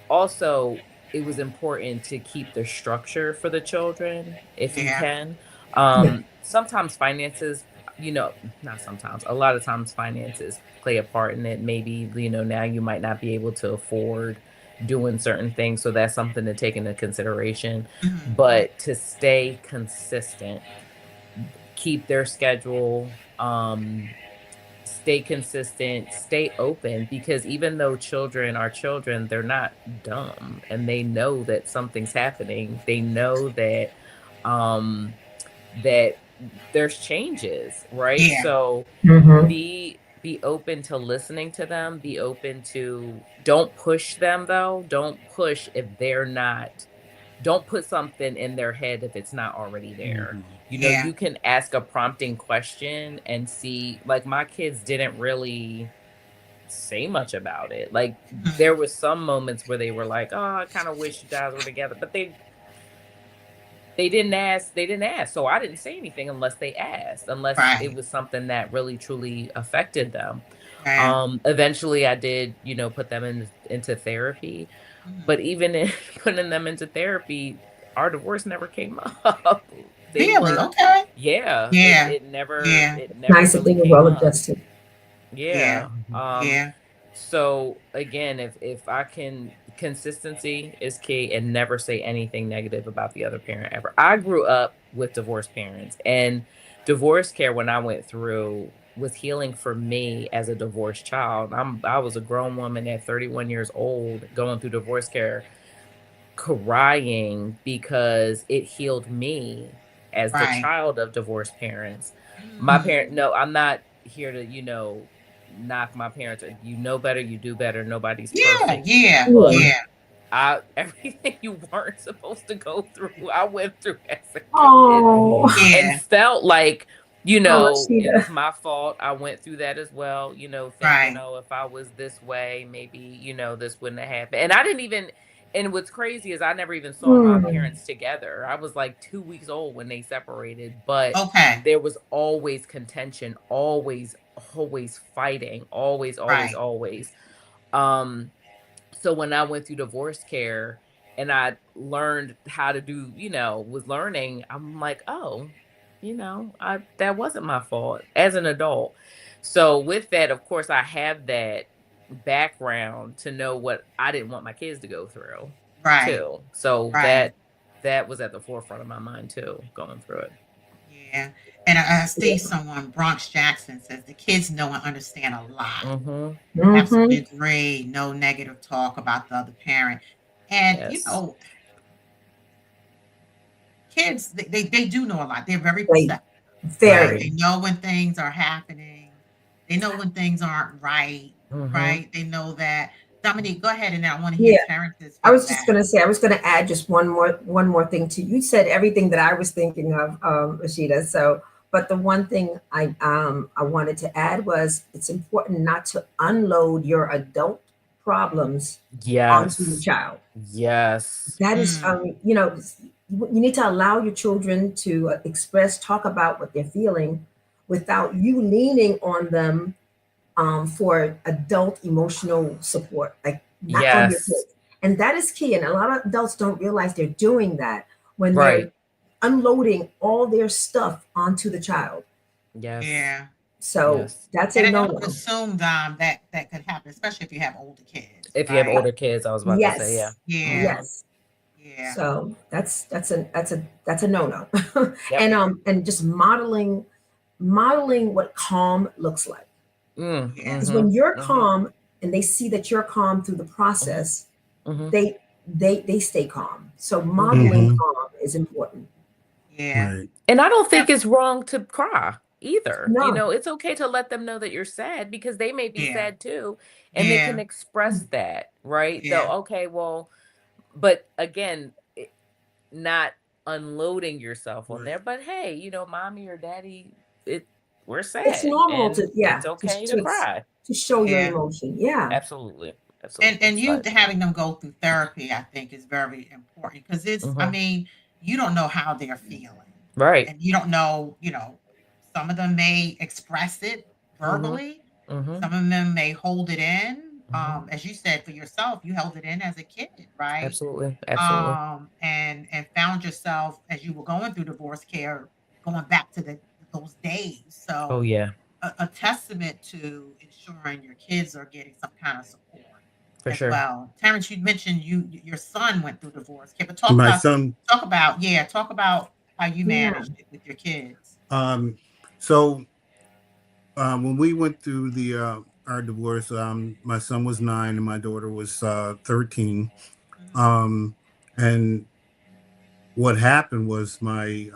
also it was important to keep the structure for the children if you Yeah. can. Yeah. Sometimes finances, not sometimes, a lot of times finances play a part in it. Maybe, now you might not be able to afford doing certain things, so that's something to take into consideration. Mhm. But to stay consistent, keep their schedule, stay consistent, stay open, because even though children are children, they're not dumb, and they know that something's happening. They know um that there's changes, right? Yeah. So Mhm. be open to listening to them, be open to, don't push them though. Don't push if they're not, don't put something in their head if it's not already there. Mhm. Yeah. You can ask a prompting question and see, like, my kids didn't really say much about it. Like, Mhm. there was some moments where they were like, "Oh, I kind of wish you guys were together," but they didn't ask. They didn't ask. So I didn't say anything unless they asked, unless it Right. was something that really truly affected them. Yeah. Eventually I did, put them into therapy, Mhm. but even in putting them into therapy, our divorce never came up. They Really? were, Okay. yeah, Yeah. Yeah. it never Nice that really they were came well up. adjusted. Yeah. Yeah. Yeah. So again, if I can, consistency is key, and never say anything negative about the other parent ever. I grew up with divorced parents, and divorce care when I went through was healing for me as a divorced child. I was a grown woman at 31 years old going through divorce care, crying because it healed me as the Right. child of divorced parents. My parent, Mhm. no, I'm not here to, knock my parents. You know better, you do better. Nobody's Yeah. perfect. Yeah. But Yeah. Yeah. everything you weren't supposed to go through, I went through as a kid Oh, and Yeah. felt like, oh, it Rasheeda. was my fault. I went through that as well, thinking, Right. oh, if I was this way, maybe, this wouldn't have happened. And I didn't even, and what's crazy is I never even saw my Mm. parents together. I was like 2 weeks old when they separated, but Okay. there was always contention, always, always fighting, always, always, Right. always. Um, so when I went through divorce care and I learned how to do, was learning, I'm like, oh, I that wasn't my fault as an adult. So with that, of course, I have that background to know what I didn't want my kids to go through Right. too. So Right. that was at the forefront of my mind too, going through it. Yeah. Yeah. And I see someone, Bronx Jackson, says the kids know and understand a lot. Mm-hmm. Absolutely agree. No negative talk about the other parent. And, you Yes. know, kids, they do know a lot. They're very They perceptive. very. They know when things are happening. They know when things aren't right, Mm-hmm. right? They know that. Dominique, go ahead, and I want to hear Yeah. Terence's I was just feedback. going to say, I was going to add just one more thing to you. Said everything that I was thinking of, Rasheeda. So, but the one thing I wanted to add was it's important not to unload your adult problems onto the Yes. child. Yes. That is, Mm, you know, you need to allow your children to express, talk about what they're feeling, without you leaning on them for adult emotional support, like not on your Yes. kids. And that is key. And a lot of adults don't realize they're doing that when they're Right. unloading all their stuff onto the child. Yes. yeah. So Yes. that's And a I no would no. assume, Dom, that that could happen, especially if you have older kids, If you have right? older kids, I was about to say, yeah. Yes. Yeah. Yes. Yeah. So that's a no no. Yep. And just modeling what calm looks like. Yeah. Because Mm-hmm. when you're Mm-hmm. calm and they see that you're calm through the process, Mm-hmm. they stay calm. So modeling Mhm. calm is important. Yeah. Right. And I don't think it's wrong to cry either. You No. know, it's okay to let them know that you're sad because they may be Yeah. sad too, and they can Yeah. express that, right? Though, Yeah. okay, well, but again, not unloading yourself on Right. there. But hey, you know, mommy or daddy, it we're It's sad, normal and to it's okay to cry. to show your Yeah. emotion. Yeah. Absolutely, absolutely. And So I you agree. having them go through therapy, I think, is very important because it's, I Mm-hmm. mean, you don't know how they're feeling. Right. And you don't know, some of them may express it Mm-hmm. verbally, Mm-hmm. some of them may hold it in. Mm-hmm. As you said for yourself, you held it in as a kid, right? Absolutely. Absolutely. And found yourself as you were going through divorce care, going back to those days. Oh So yeah, a testament to ensuring your kids are getting some kind of support for as sure. well. Terrence, you mentioned your son went through divorce. Okay, but My son, talk about how you Yeah. managed it with your kids. um, so when we went through the our divorce, my son was 9 and my daughter was 13. Mhm, Um, and what happened was my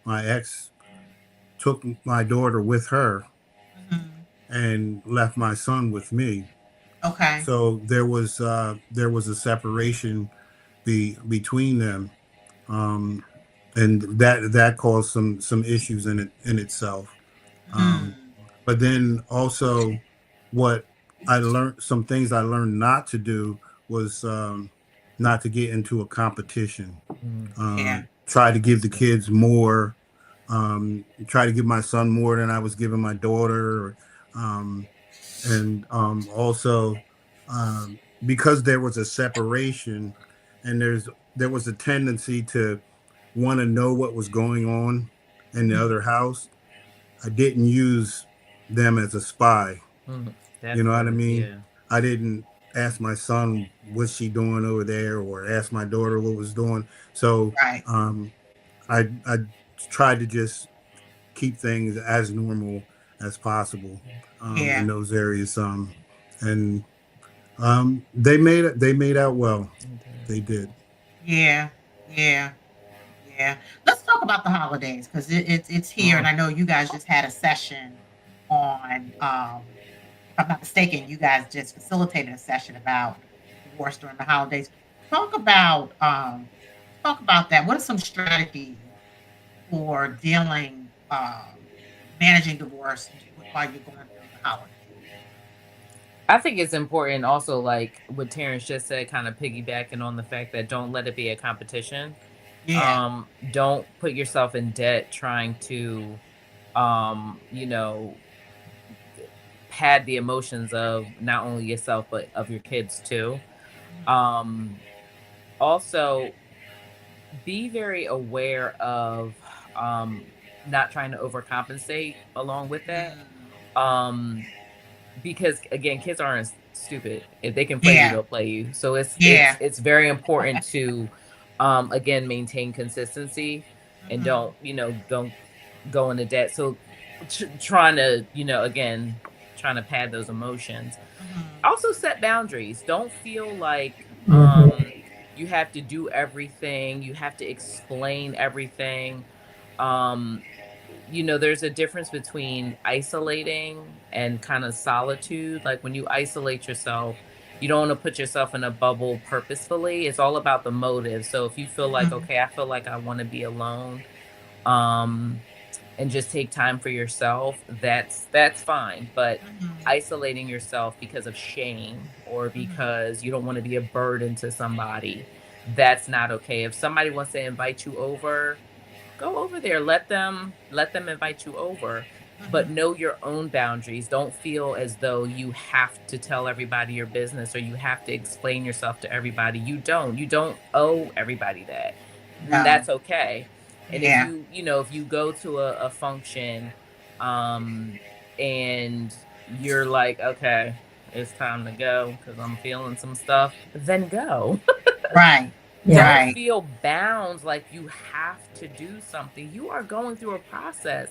ex took my daughter with her mhm. and left my son with me. Okay. So there was a separation between them, um, and that caused some issues in itself. Um, Mm, but then also, what I learned, some things I learned not to do was not to get into a competition. Mm, yeah. Try to give the kids more. Try to give my son more than I was giving my daughter. Um, and also because there was a separation and there was a tendency to want to know what was going on in the Mhm. other house. I didn't use them as a spy. mm. You That know what I part, mean? yeah. I didn't ask my son what's she doing over there or ask my daughter what was doing. So Right. I tried to just keep things as normal as possible in Yeah. those areas. And they made out well. They did. Yeah. Yeah. Yeah. Let's talk about the holidays because it's here, and Mm. I know you guys just had a session on. If I'm not mistaken, you guys just facilitated a session about divorce during the holidays. Talk about um, talk about that. What are some strategies for dealing, managing divorce while you're going through the holidays? I think it's important also, like what Terrence just said, kind of piggybacking on the fact that don't let it be a competition. Yeah. Don't put yourself in debt trying to, you know, pad the emotions of not only yourself but of your kids too. Mhm. Um, Also be very aware of not trying to overcompensate along with that. Mm. Um, because again, kids aren't stupid. If they can play you, Yeah. they'll play you. So it's it's Yeah. it's very important to again maintain consistency and Mhm. don't go into debt. So trying to, again, trying to pad those emotions. Also set boundaries. Don't feel like you have to do everything, you have to explain everything. Um, there's a difference between isolating and kind of solitude. Like when you isolate yourself, you don't want to put yourself in a bubble purposefully. It's all about the motive. So if you feel like, okay, I feel like I want to be alone, um, and just take time for yourself, that's fine. But isolating yourself because of shame or because you don't want to be a burden to somebody, that's not okay. If somebody wants to invite you over, go over there. Let them invite you over. But know your own boundaries. Don't feel as though you have to tell everybody your business or you have to explain yourself to everybody. You don't owe everybody that. And No. that's okay. And if Yeah. if you go to a function, and you're like, okay, it's time to go because I'm feeling some stuff, then go. Right. Yeah. Don't Right. feel bound like you have to do something. You are going through a process.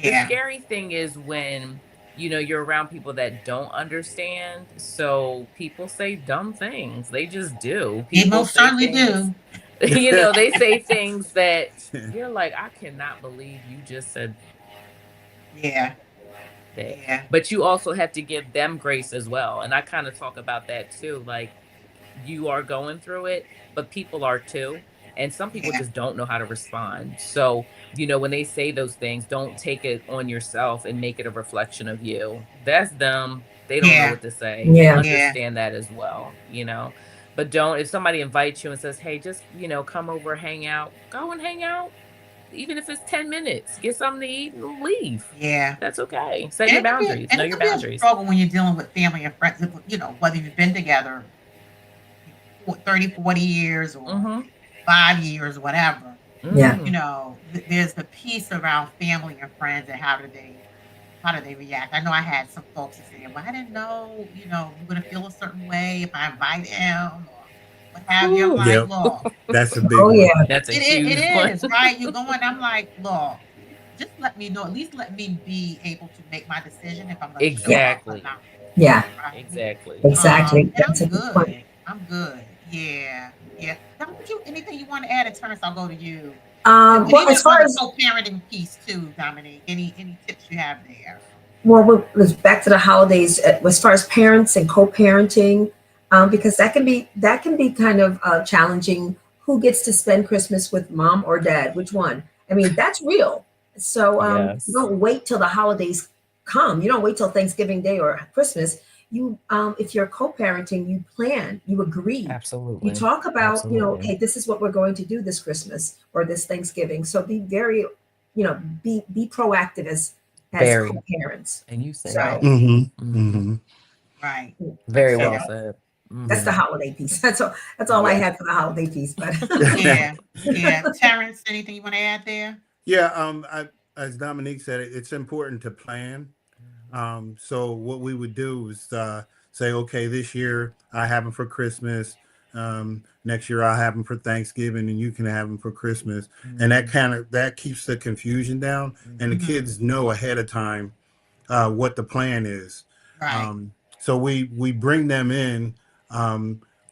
The Yeah. scary thing is when, you're around people that don't understand. So people say dumb things. They just do. They People most say certainly things, do. they say things that you're like, I cannot believe you just said Yeah. that. Yeah. But you also have to give them grace as well. And I kind of talk about that too. Like, you are going through it, but people are too. And some people Yeah. just don't know how to respond. So, when they say those things, don't take it on yourself and make it a reflection of you. That's them. They don't know Yeah. what to say. Yeah. Yeah. Understand that as well. But don't, if somebody invites you and says, hey, just, come over, hang out, go and hang out. Even if it's 10 minutes, get something to eat and leave. Yeah. That's okay. Set And your it can be boundaries. and Know it your can be a boundaries. struggle when you're dealing with family and friends, whether you've been together for 30, 40 years or Mm-hmm. 5 years, whatever. Yeah. Mm-hmm. There's the piece around family and friends and how do they react? I know I had some folks that said, "Well, I didn't know, you're gonna feel a certain way if I invite him or what have you." I'm Whew. like, Yep, "Look, that's a big Oh one. yeah. That's a it huge one. is, right? You're going." I'm like, "Look, just let me know. At least let me be able to make my decision if I'm gonna show Yeah. up or Exactly. not." Yeah. Right? Exactly. Exactly. And That's I'm a good point. good. I'm good. Yeah. Yeah. Now, anything you want to add? And Terrence, I'll go to you. And Well, even as far on the as co-parenting piece too, Dominique. Any tips you have there? back to the holidays, as far as parents and co-parenting, because that can be kind of challenging. Who gets to spend Christmas with mom or dad? Which one? I mean, that's real. So you Yes. don't wait till the holidays come. You don't wait till Thanksgiving Day or Christmas. If you're co-parenting, you plan, you agree, you Absolutely. talk about, Absolutely. okay, this is what we're going to do this Christmas or this Thanksgiving. So be very, be proactive as Very. co-parents. And you said Right. that. Mm-hmm. Mhm. Mm-hmm. Right. Very So well Yeah. said. that's Hmm. the holiday piece. That's all I Yeah. had for the holiday piece. But Yeah. Yeah. Terrence, anything you want to add there? Yeah. As Dominique said, it's important to plan. So what we would do is say, okay, this year I have them for Christmas. Next year I'll have them for Thanksgiving, and you can have them for Christmas. And that keeps the confusion down, and the Hmm. kids know ahead of time what the plan is. Right. So we bring them in.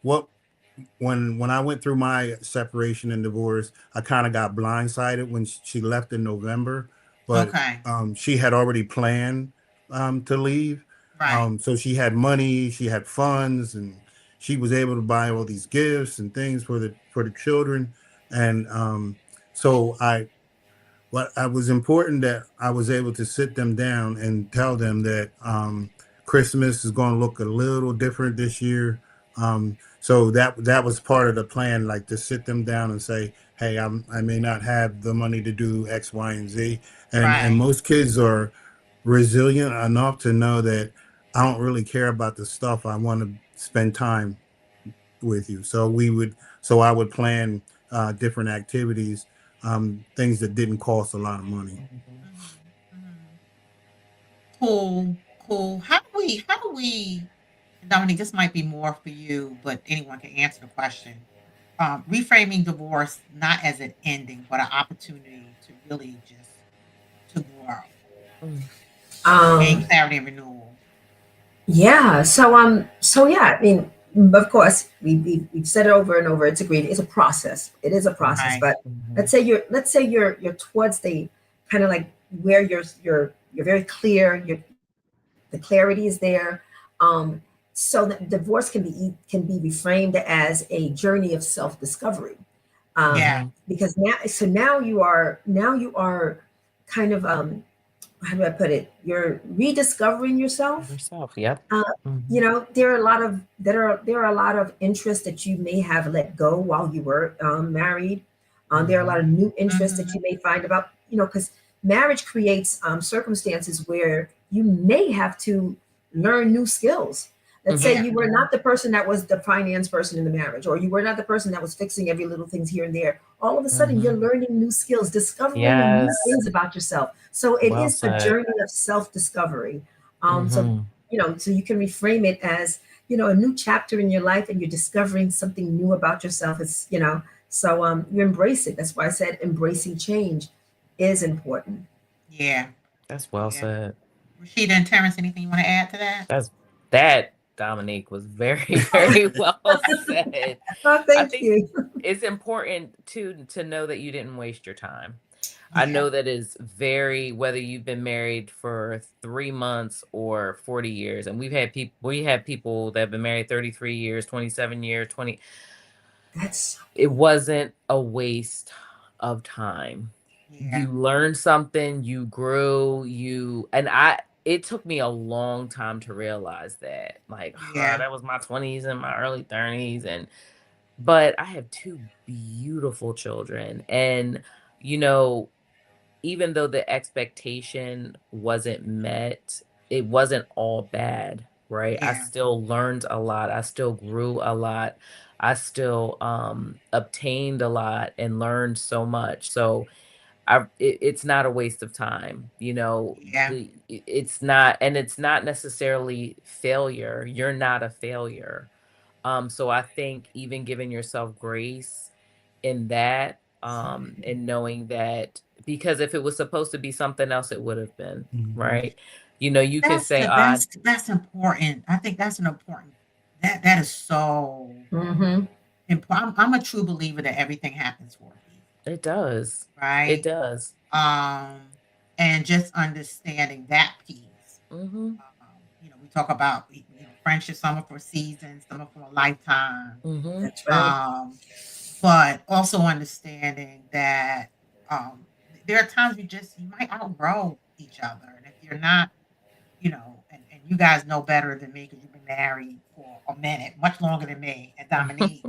What when I went through my separation and divorce, I kind of got blindsided when she left in November, but Okay. she had already planned to leave. Right. So she had money, she had funds, and she was able to buy all these gifts and things for the children. And so what I was important that I was able to sit them down and tell them that Christmas is going to look a little different this year. So that was part of the plan, like to sit them down and say, "Hey, I may not have the money to do X, Y, and Z." And Right. most kids are resilient enough to know that I don't really care about the stuff. I want to spend time with you. So I would plan different activities, things that didn't cost a lot of money. Mhm. Hmm. Hmm. Cool. Cool. How do we, Dominique, this might be more for you, but anyone can answer the question. Reframing divorce not as an ending, but an opportunity to really just to grow Mm. and Um, clarity and renewal. yeah. So yeah. I mean, of course, we've said it over and over. It's agreed. It's a process. It is a process. Right. But Mhm. let's say you're towards the kind of like where you're very clear. The clarity is there. Um, so that divorce can be reframed as a journey of self discovery. Yeah. Mhm. Because now you are kind of how do I put it? You're rediscovering yourself. Yourself. Yep. Uh, Mhm. there are a lot of there are a lot of interests that you may have let go while you were married. There are a lot of new interests that Mhm. you may find about because marriage creates circumstances where you may have to learn new skills. Let's say Yeah. you were not the person that was the finance person in the marriage, or you were not the person that was fixing every little things here and there. All of a sudden, you're Mhm. learning new skills, discovering new Yes. things about yourself. So it Well is a said. journey of self discovery. So Mhm. so you can reframe it as a new chapter in your life, and you're discovering something new about yourself. It's so you embrace it. That's why I said embracing change is important. Yeah. That's well Yeah. said. Rasheeda and Terence, anything you want to add to that? That Dominique was very, very well said. Oh, I thank think you. it's important to know that you didn't waste your time. I Yeah. know that is very whether you've been married for 3 months or 40 years, and we have people that have been married 33 years, 27 years, 20. That's It wasn't a waste of time. Yeah. You learned something, you grew, it took me a long time to realize that. Like, Yeah. that was my 20s and my early 30s but I have two beautiful children and you know, even though the expectation wasn't met, it wasn't all bad, right? I Yeah. still learned a lot. I still grew a lot. I still obtained a lot and learned so much. So it's not a waste of time. Yeah. It's not, and it's not necessarily failure. You're not a failure. So I think even giving yourself grace in that, and knowing that because if it was supposed to be something else, it would have been, Mhm. right? You can That's say, that's important. I think that's an important that is so mm-hmm. important. I'm a true believer that everything happens for a reason, it does. It right? does. Um, and just understanding that piece. Mm-hmm. We talk about friendship, some are for seasons, some are for a lifetime. Mm-hmm. That's right. Um, but also understanding that um, there are times you might outgrow each other, and if you're not, and you guys know better than me because you've been married for a minute, much longer than me, and Dominique.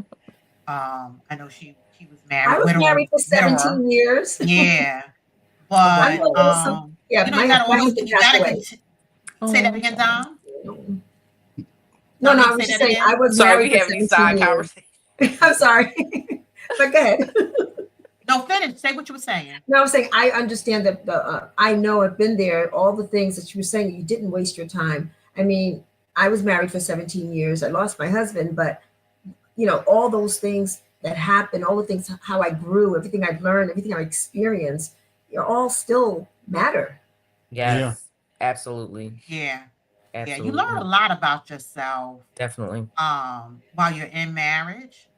I know she was I married, was married for widower, 17 years. yeah, Oh I but know wow. there was some. Yeah, you got to my always husband you passed got to away. say that Oh, I'm again, sorry. Dom. No, I Dominique, was say just that saying I again. was Sorry, married we for have any 17 side years. conversation. I'm sorry, but go ahead. No, finish. Say what you were saying. No, I'm saying I understand that I know I've been there. All the things that you were saying, you didn't waste your time. I mean, I was married for 17 years. I lost my husband, but all those things that happened, all the things how I grew, everything I've learned, everything I experienced, all still matter. Yeah. Yes, absolutely. Yeah, yeah. You learn a Absolutely. lot about yourself Definitely. while you're in marriage.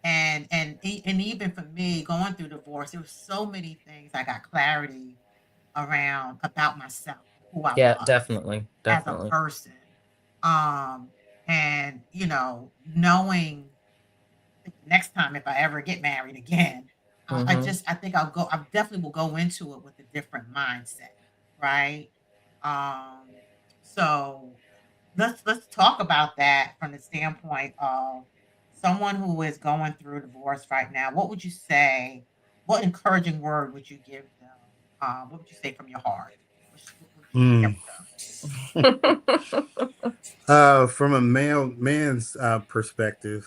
And even for me going through divorce, there were so many things I got clarity around about myself, who I Yeah, was definitely. as a Definitely. person. And knowing next time if I ever get married again, Mm-hmm. I think I definitely will go into it with a different mindset, right? Um, so let's talk about that from the standpoint of someone who is going through divorce right now. What would you say? What encouraging word would you give them? What would you say from your heart? What would you share Mm. with them? From a man's perspective,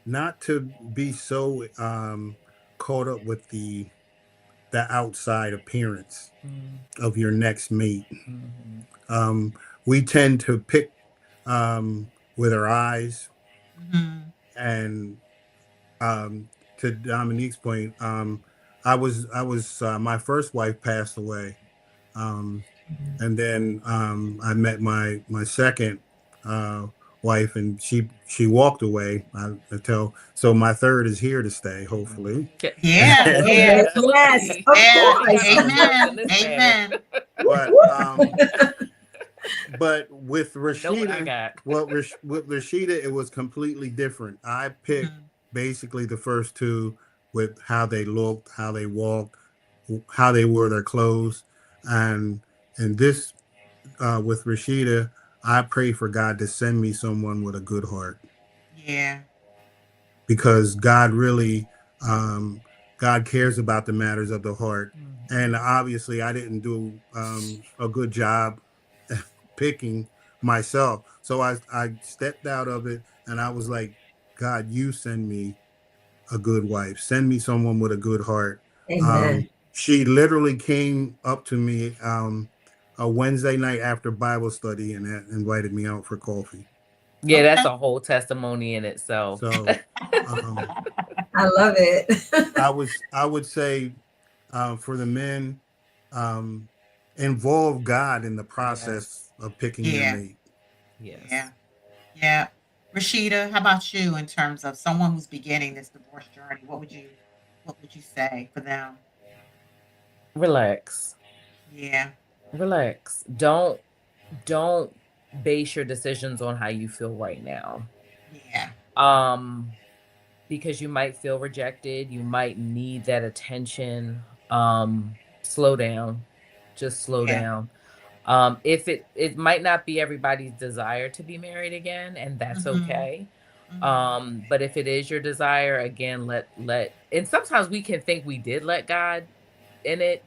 not to be so caught up with the outside appearance of your next mate. Mm-hmm. Um, we tend to pick with our eyes, Mhm. and to Dominique's point, my first wife passed away. And then I met my second wife, and she walked away. So my third is here to stay, hopefully. Yeah, yeah. Yes, of course. Amen. Amen. But with Rasheeda, with Rasheeda, it was completely different. I picked basically the first two with how they looked, how they walked, how they wore their clothes, and this with Rasheeda, I pray for God to send me someone with a good heart. Yeah. Because God really, God cares about the matters of the heart. And obviously I didn't do a good job picking myself. So I stepped out of it, and I was like, God, you send me a good wife. Send me someone with a good heart. Amen. She literally came up to me a Wednesday night after Bible study and invited me out for coffee. Yeah, that's a whole testimony in itself. So I love it. I would say for the men, involve God in the process of picking your mate. Yes. Yeah. Yeah. Rasheeda, how about you in terms of someone who's beginning this divorce journey? What would you say for them? Relax. Yeah. Relax. Don't base your decisions on how you feel right now. Yeah. Because you might feel rejected, you might need that attention. Slow down. Just slow down. If it might not be everybody's desire to be married again, and that's okay. But if it is your desire, again, let and sometimes we can think we did let God in it,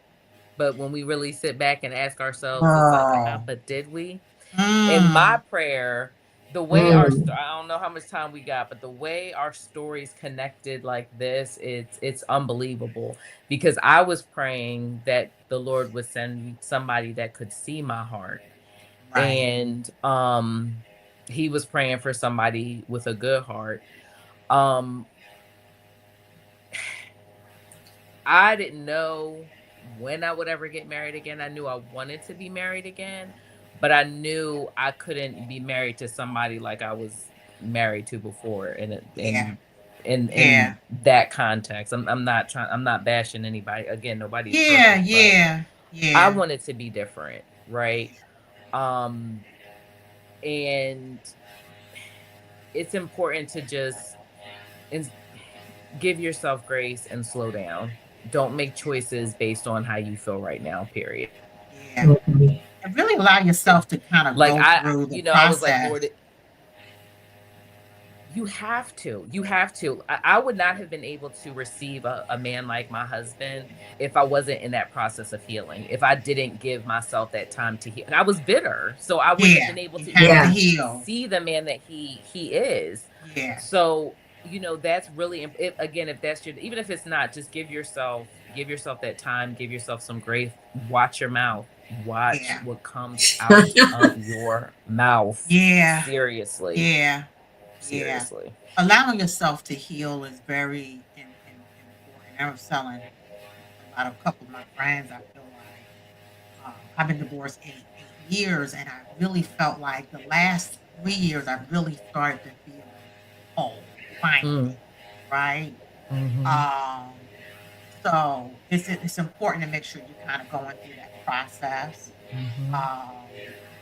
but when we really sit back and ask ourselves, it's like, but did we? In my prayer, the way I don't know how much time we got, but the way our stories connected like this, it's unbelievable, because I was praying that the Lord would send somebody that could see my heart. Right. And he was praying for somebody with a good heart. I didn't know when I would ever get married again. I knew I wanted to be married again, but I knew I couldn't be married to somebody like I was married to before in that context. I'm not bashing anybody. Again, nobody's perfect. Yeah. I wanted to be different, right? And it's important to just give yourself grace and slow down. Don't make choices based on how you feel right now, period. Yeah. And really allow yourself to kind of go through the process. I was like, Lord, you have to. I would not have been able to receive a man like my husband if I wasn't in that process of healing, if I didn't give myself that time to heal. I was bitter, so I wouldn't have been able to heal. See the man that he is. Yeah. So, that's really, if that's even if it's not, just give yourself that time, give yourself some grace, watch your mouth, watch what comes out of your mouth. Yeah. Seriously. Yeah. Seriously. Yeah. Allowing yourself to heal is very important. I was telling a couple of my friends, I feel like I've been divorced 8 years, and I really felt like the last 3 years I really started to feel whole, finally, right? So it's important to make sure you're kind of going through that process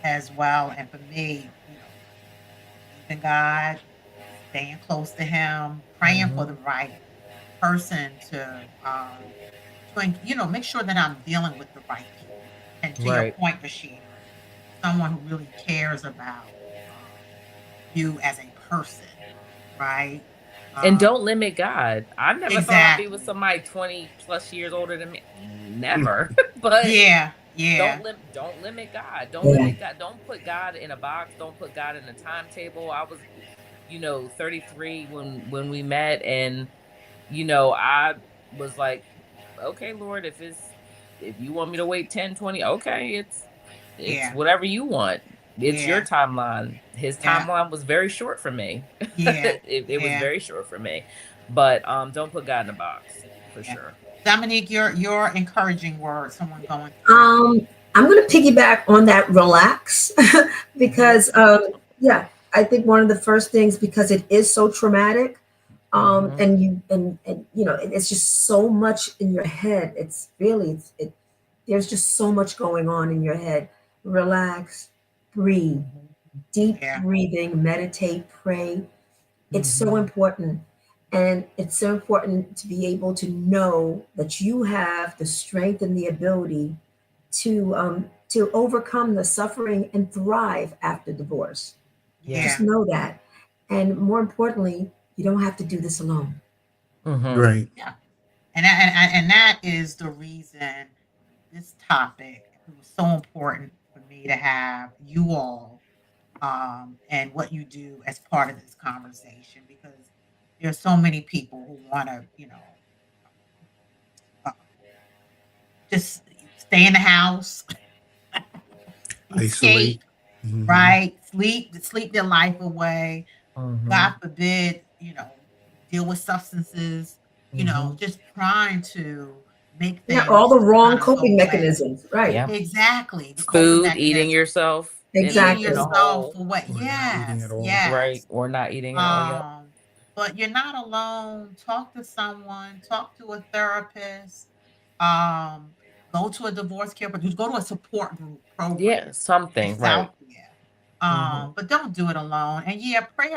as well. And for me, believing God, staying close to Him, praying for the right person to make sure that I'm dealing with the right people. And to your point, Rasheeda, someone who really cares about you as a person, right? And don't limit God. I never thought I'd be with somebody 20 plus years older than me. Never. But don't limit God. Don't limit God. Don't put God in a box. Don't put God in a timetable. I was 33 when we met, and I was like, okay, Lord, if you want me to wait 10, 20, okay, it's whatever you want. It's your timeline. His timeline was very short for me. Yeah. it was very short for me. But don't put God in a box, for sure. Dominique, your encouraging word, someone going through. I'm going to piggyback on that relax because, yeah, I think one of the first things, because it is so traumatic, and you know, it's just so much in your head. It's really, there's just so much going on in your head. Relax, breathe, deep Yeah. breathing, meditate, pray. It's so important. And it's so important to be able to know that you have the strength and the ability to overcome the suffering and thrive after divorce. Yeah. Just know that. And more importantly, you don't have to do this alone. Right. Yeah. And that is the reason this topic, it was so important for me to have you all and what you do as part of this conversation, because there's so many people who want to, uh, just stay in the house, Isolate. escape, right? Sleep their life away. God forbid, deal with substances, just trying to make Yeah, all the things wrong kind of go coping away. mechanisms. Right. Yeah. Exactly. The coping Food, eating mechanism. yourself Eating Exactly. in a yourself hole, for what? Or not eating Yes, at all. right? yes. Or not eating at all. Yep. But you're not alone. Talk to someone, talk to a therapist, um, go to a divorce care, but just go to a support group program. Yeah, something, It's right. out there. But don't do it alone. And yeah, pray,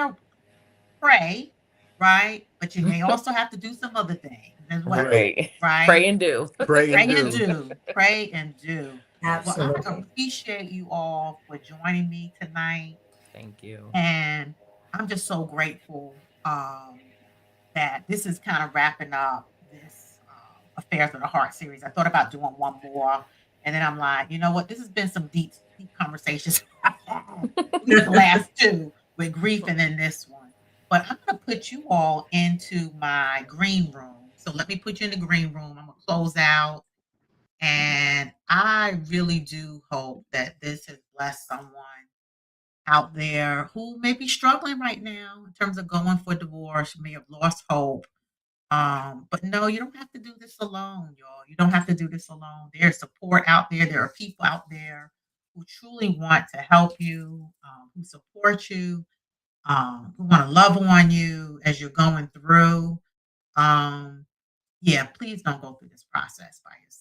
right? But you may also have to do some other things as well, Right. right? Pray and do. Pray and Pray and do. do. Pray and do. Well, I Absolutely. appreciate you all for joining me tonight. Thank you. And I'm just so grateful that this is kind of wrapping up this Affairs of the Heart series. I thought about doing one more. And then I'm like, you know what? This has been some deep conversations. At least the last two with grief and then this one. But I'm going to put you all into my green room. So let me put you in the green room. I'm going to close out. And I really do hope that this has blessed someone out there who may be struggling right now in terms of going for divorce, may have lost hope. But no, you don't have to do this alone, y'all. You don't have to do this alone. There's support out there. There are people out there who truly want to help you, who support you, who want to love on you as you're going through. Um, yeah, please don't go through this process by yourself.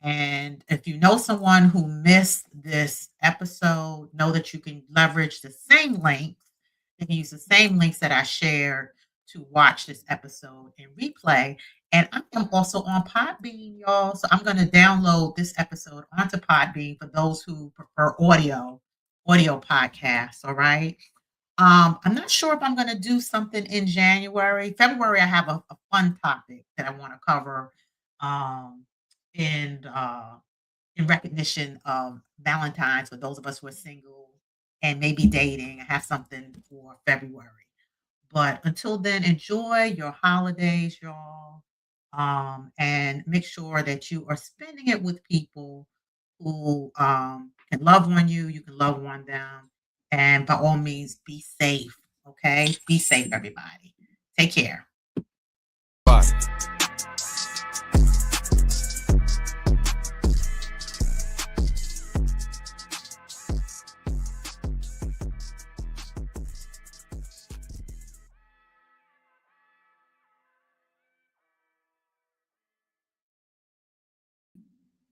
And if you know someone who missed this episode, know that you can leverage the same links. You can use the same links that I shared to watch this episode in replay. And I am also on Podbean, y'all. So I'm going to download this episode onto Podbean for those who prefer audio podcasts. All right. I'm not sure if I'm going to do something in January. February, I have a fun topic that I want to cover. Um, and in recognition of Valentine's for those of us who are single and maybe dating. I have something for February. But until then, enjoy your holidays, y'all. And make sure that you are spending it with people who can love on you, you can love on them. And by all means, be safe. Okay? Be safe, everybody. Take care. Bye.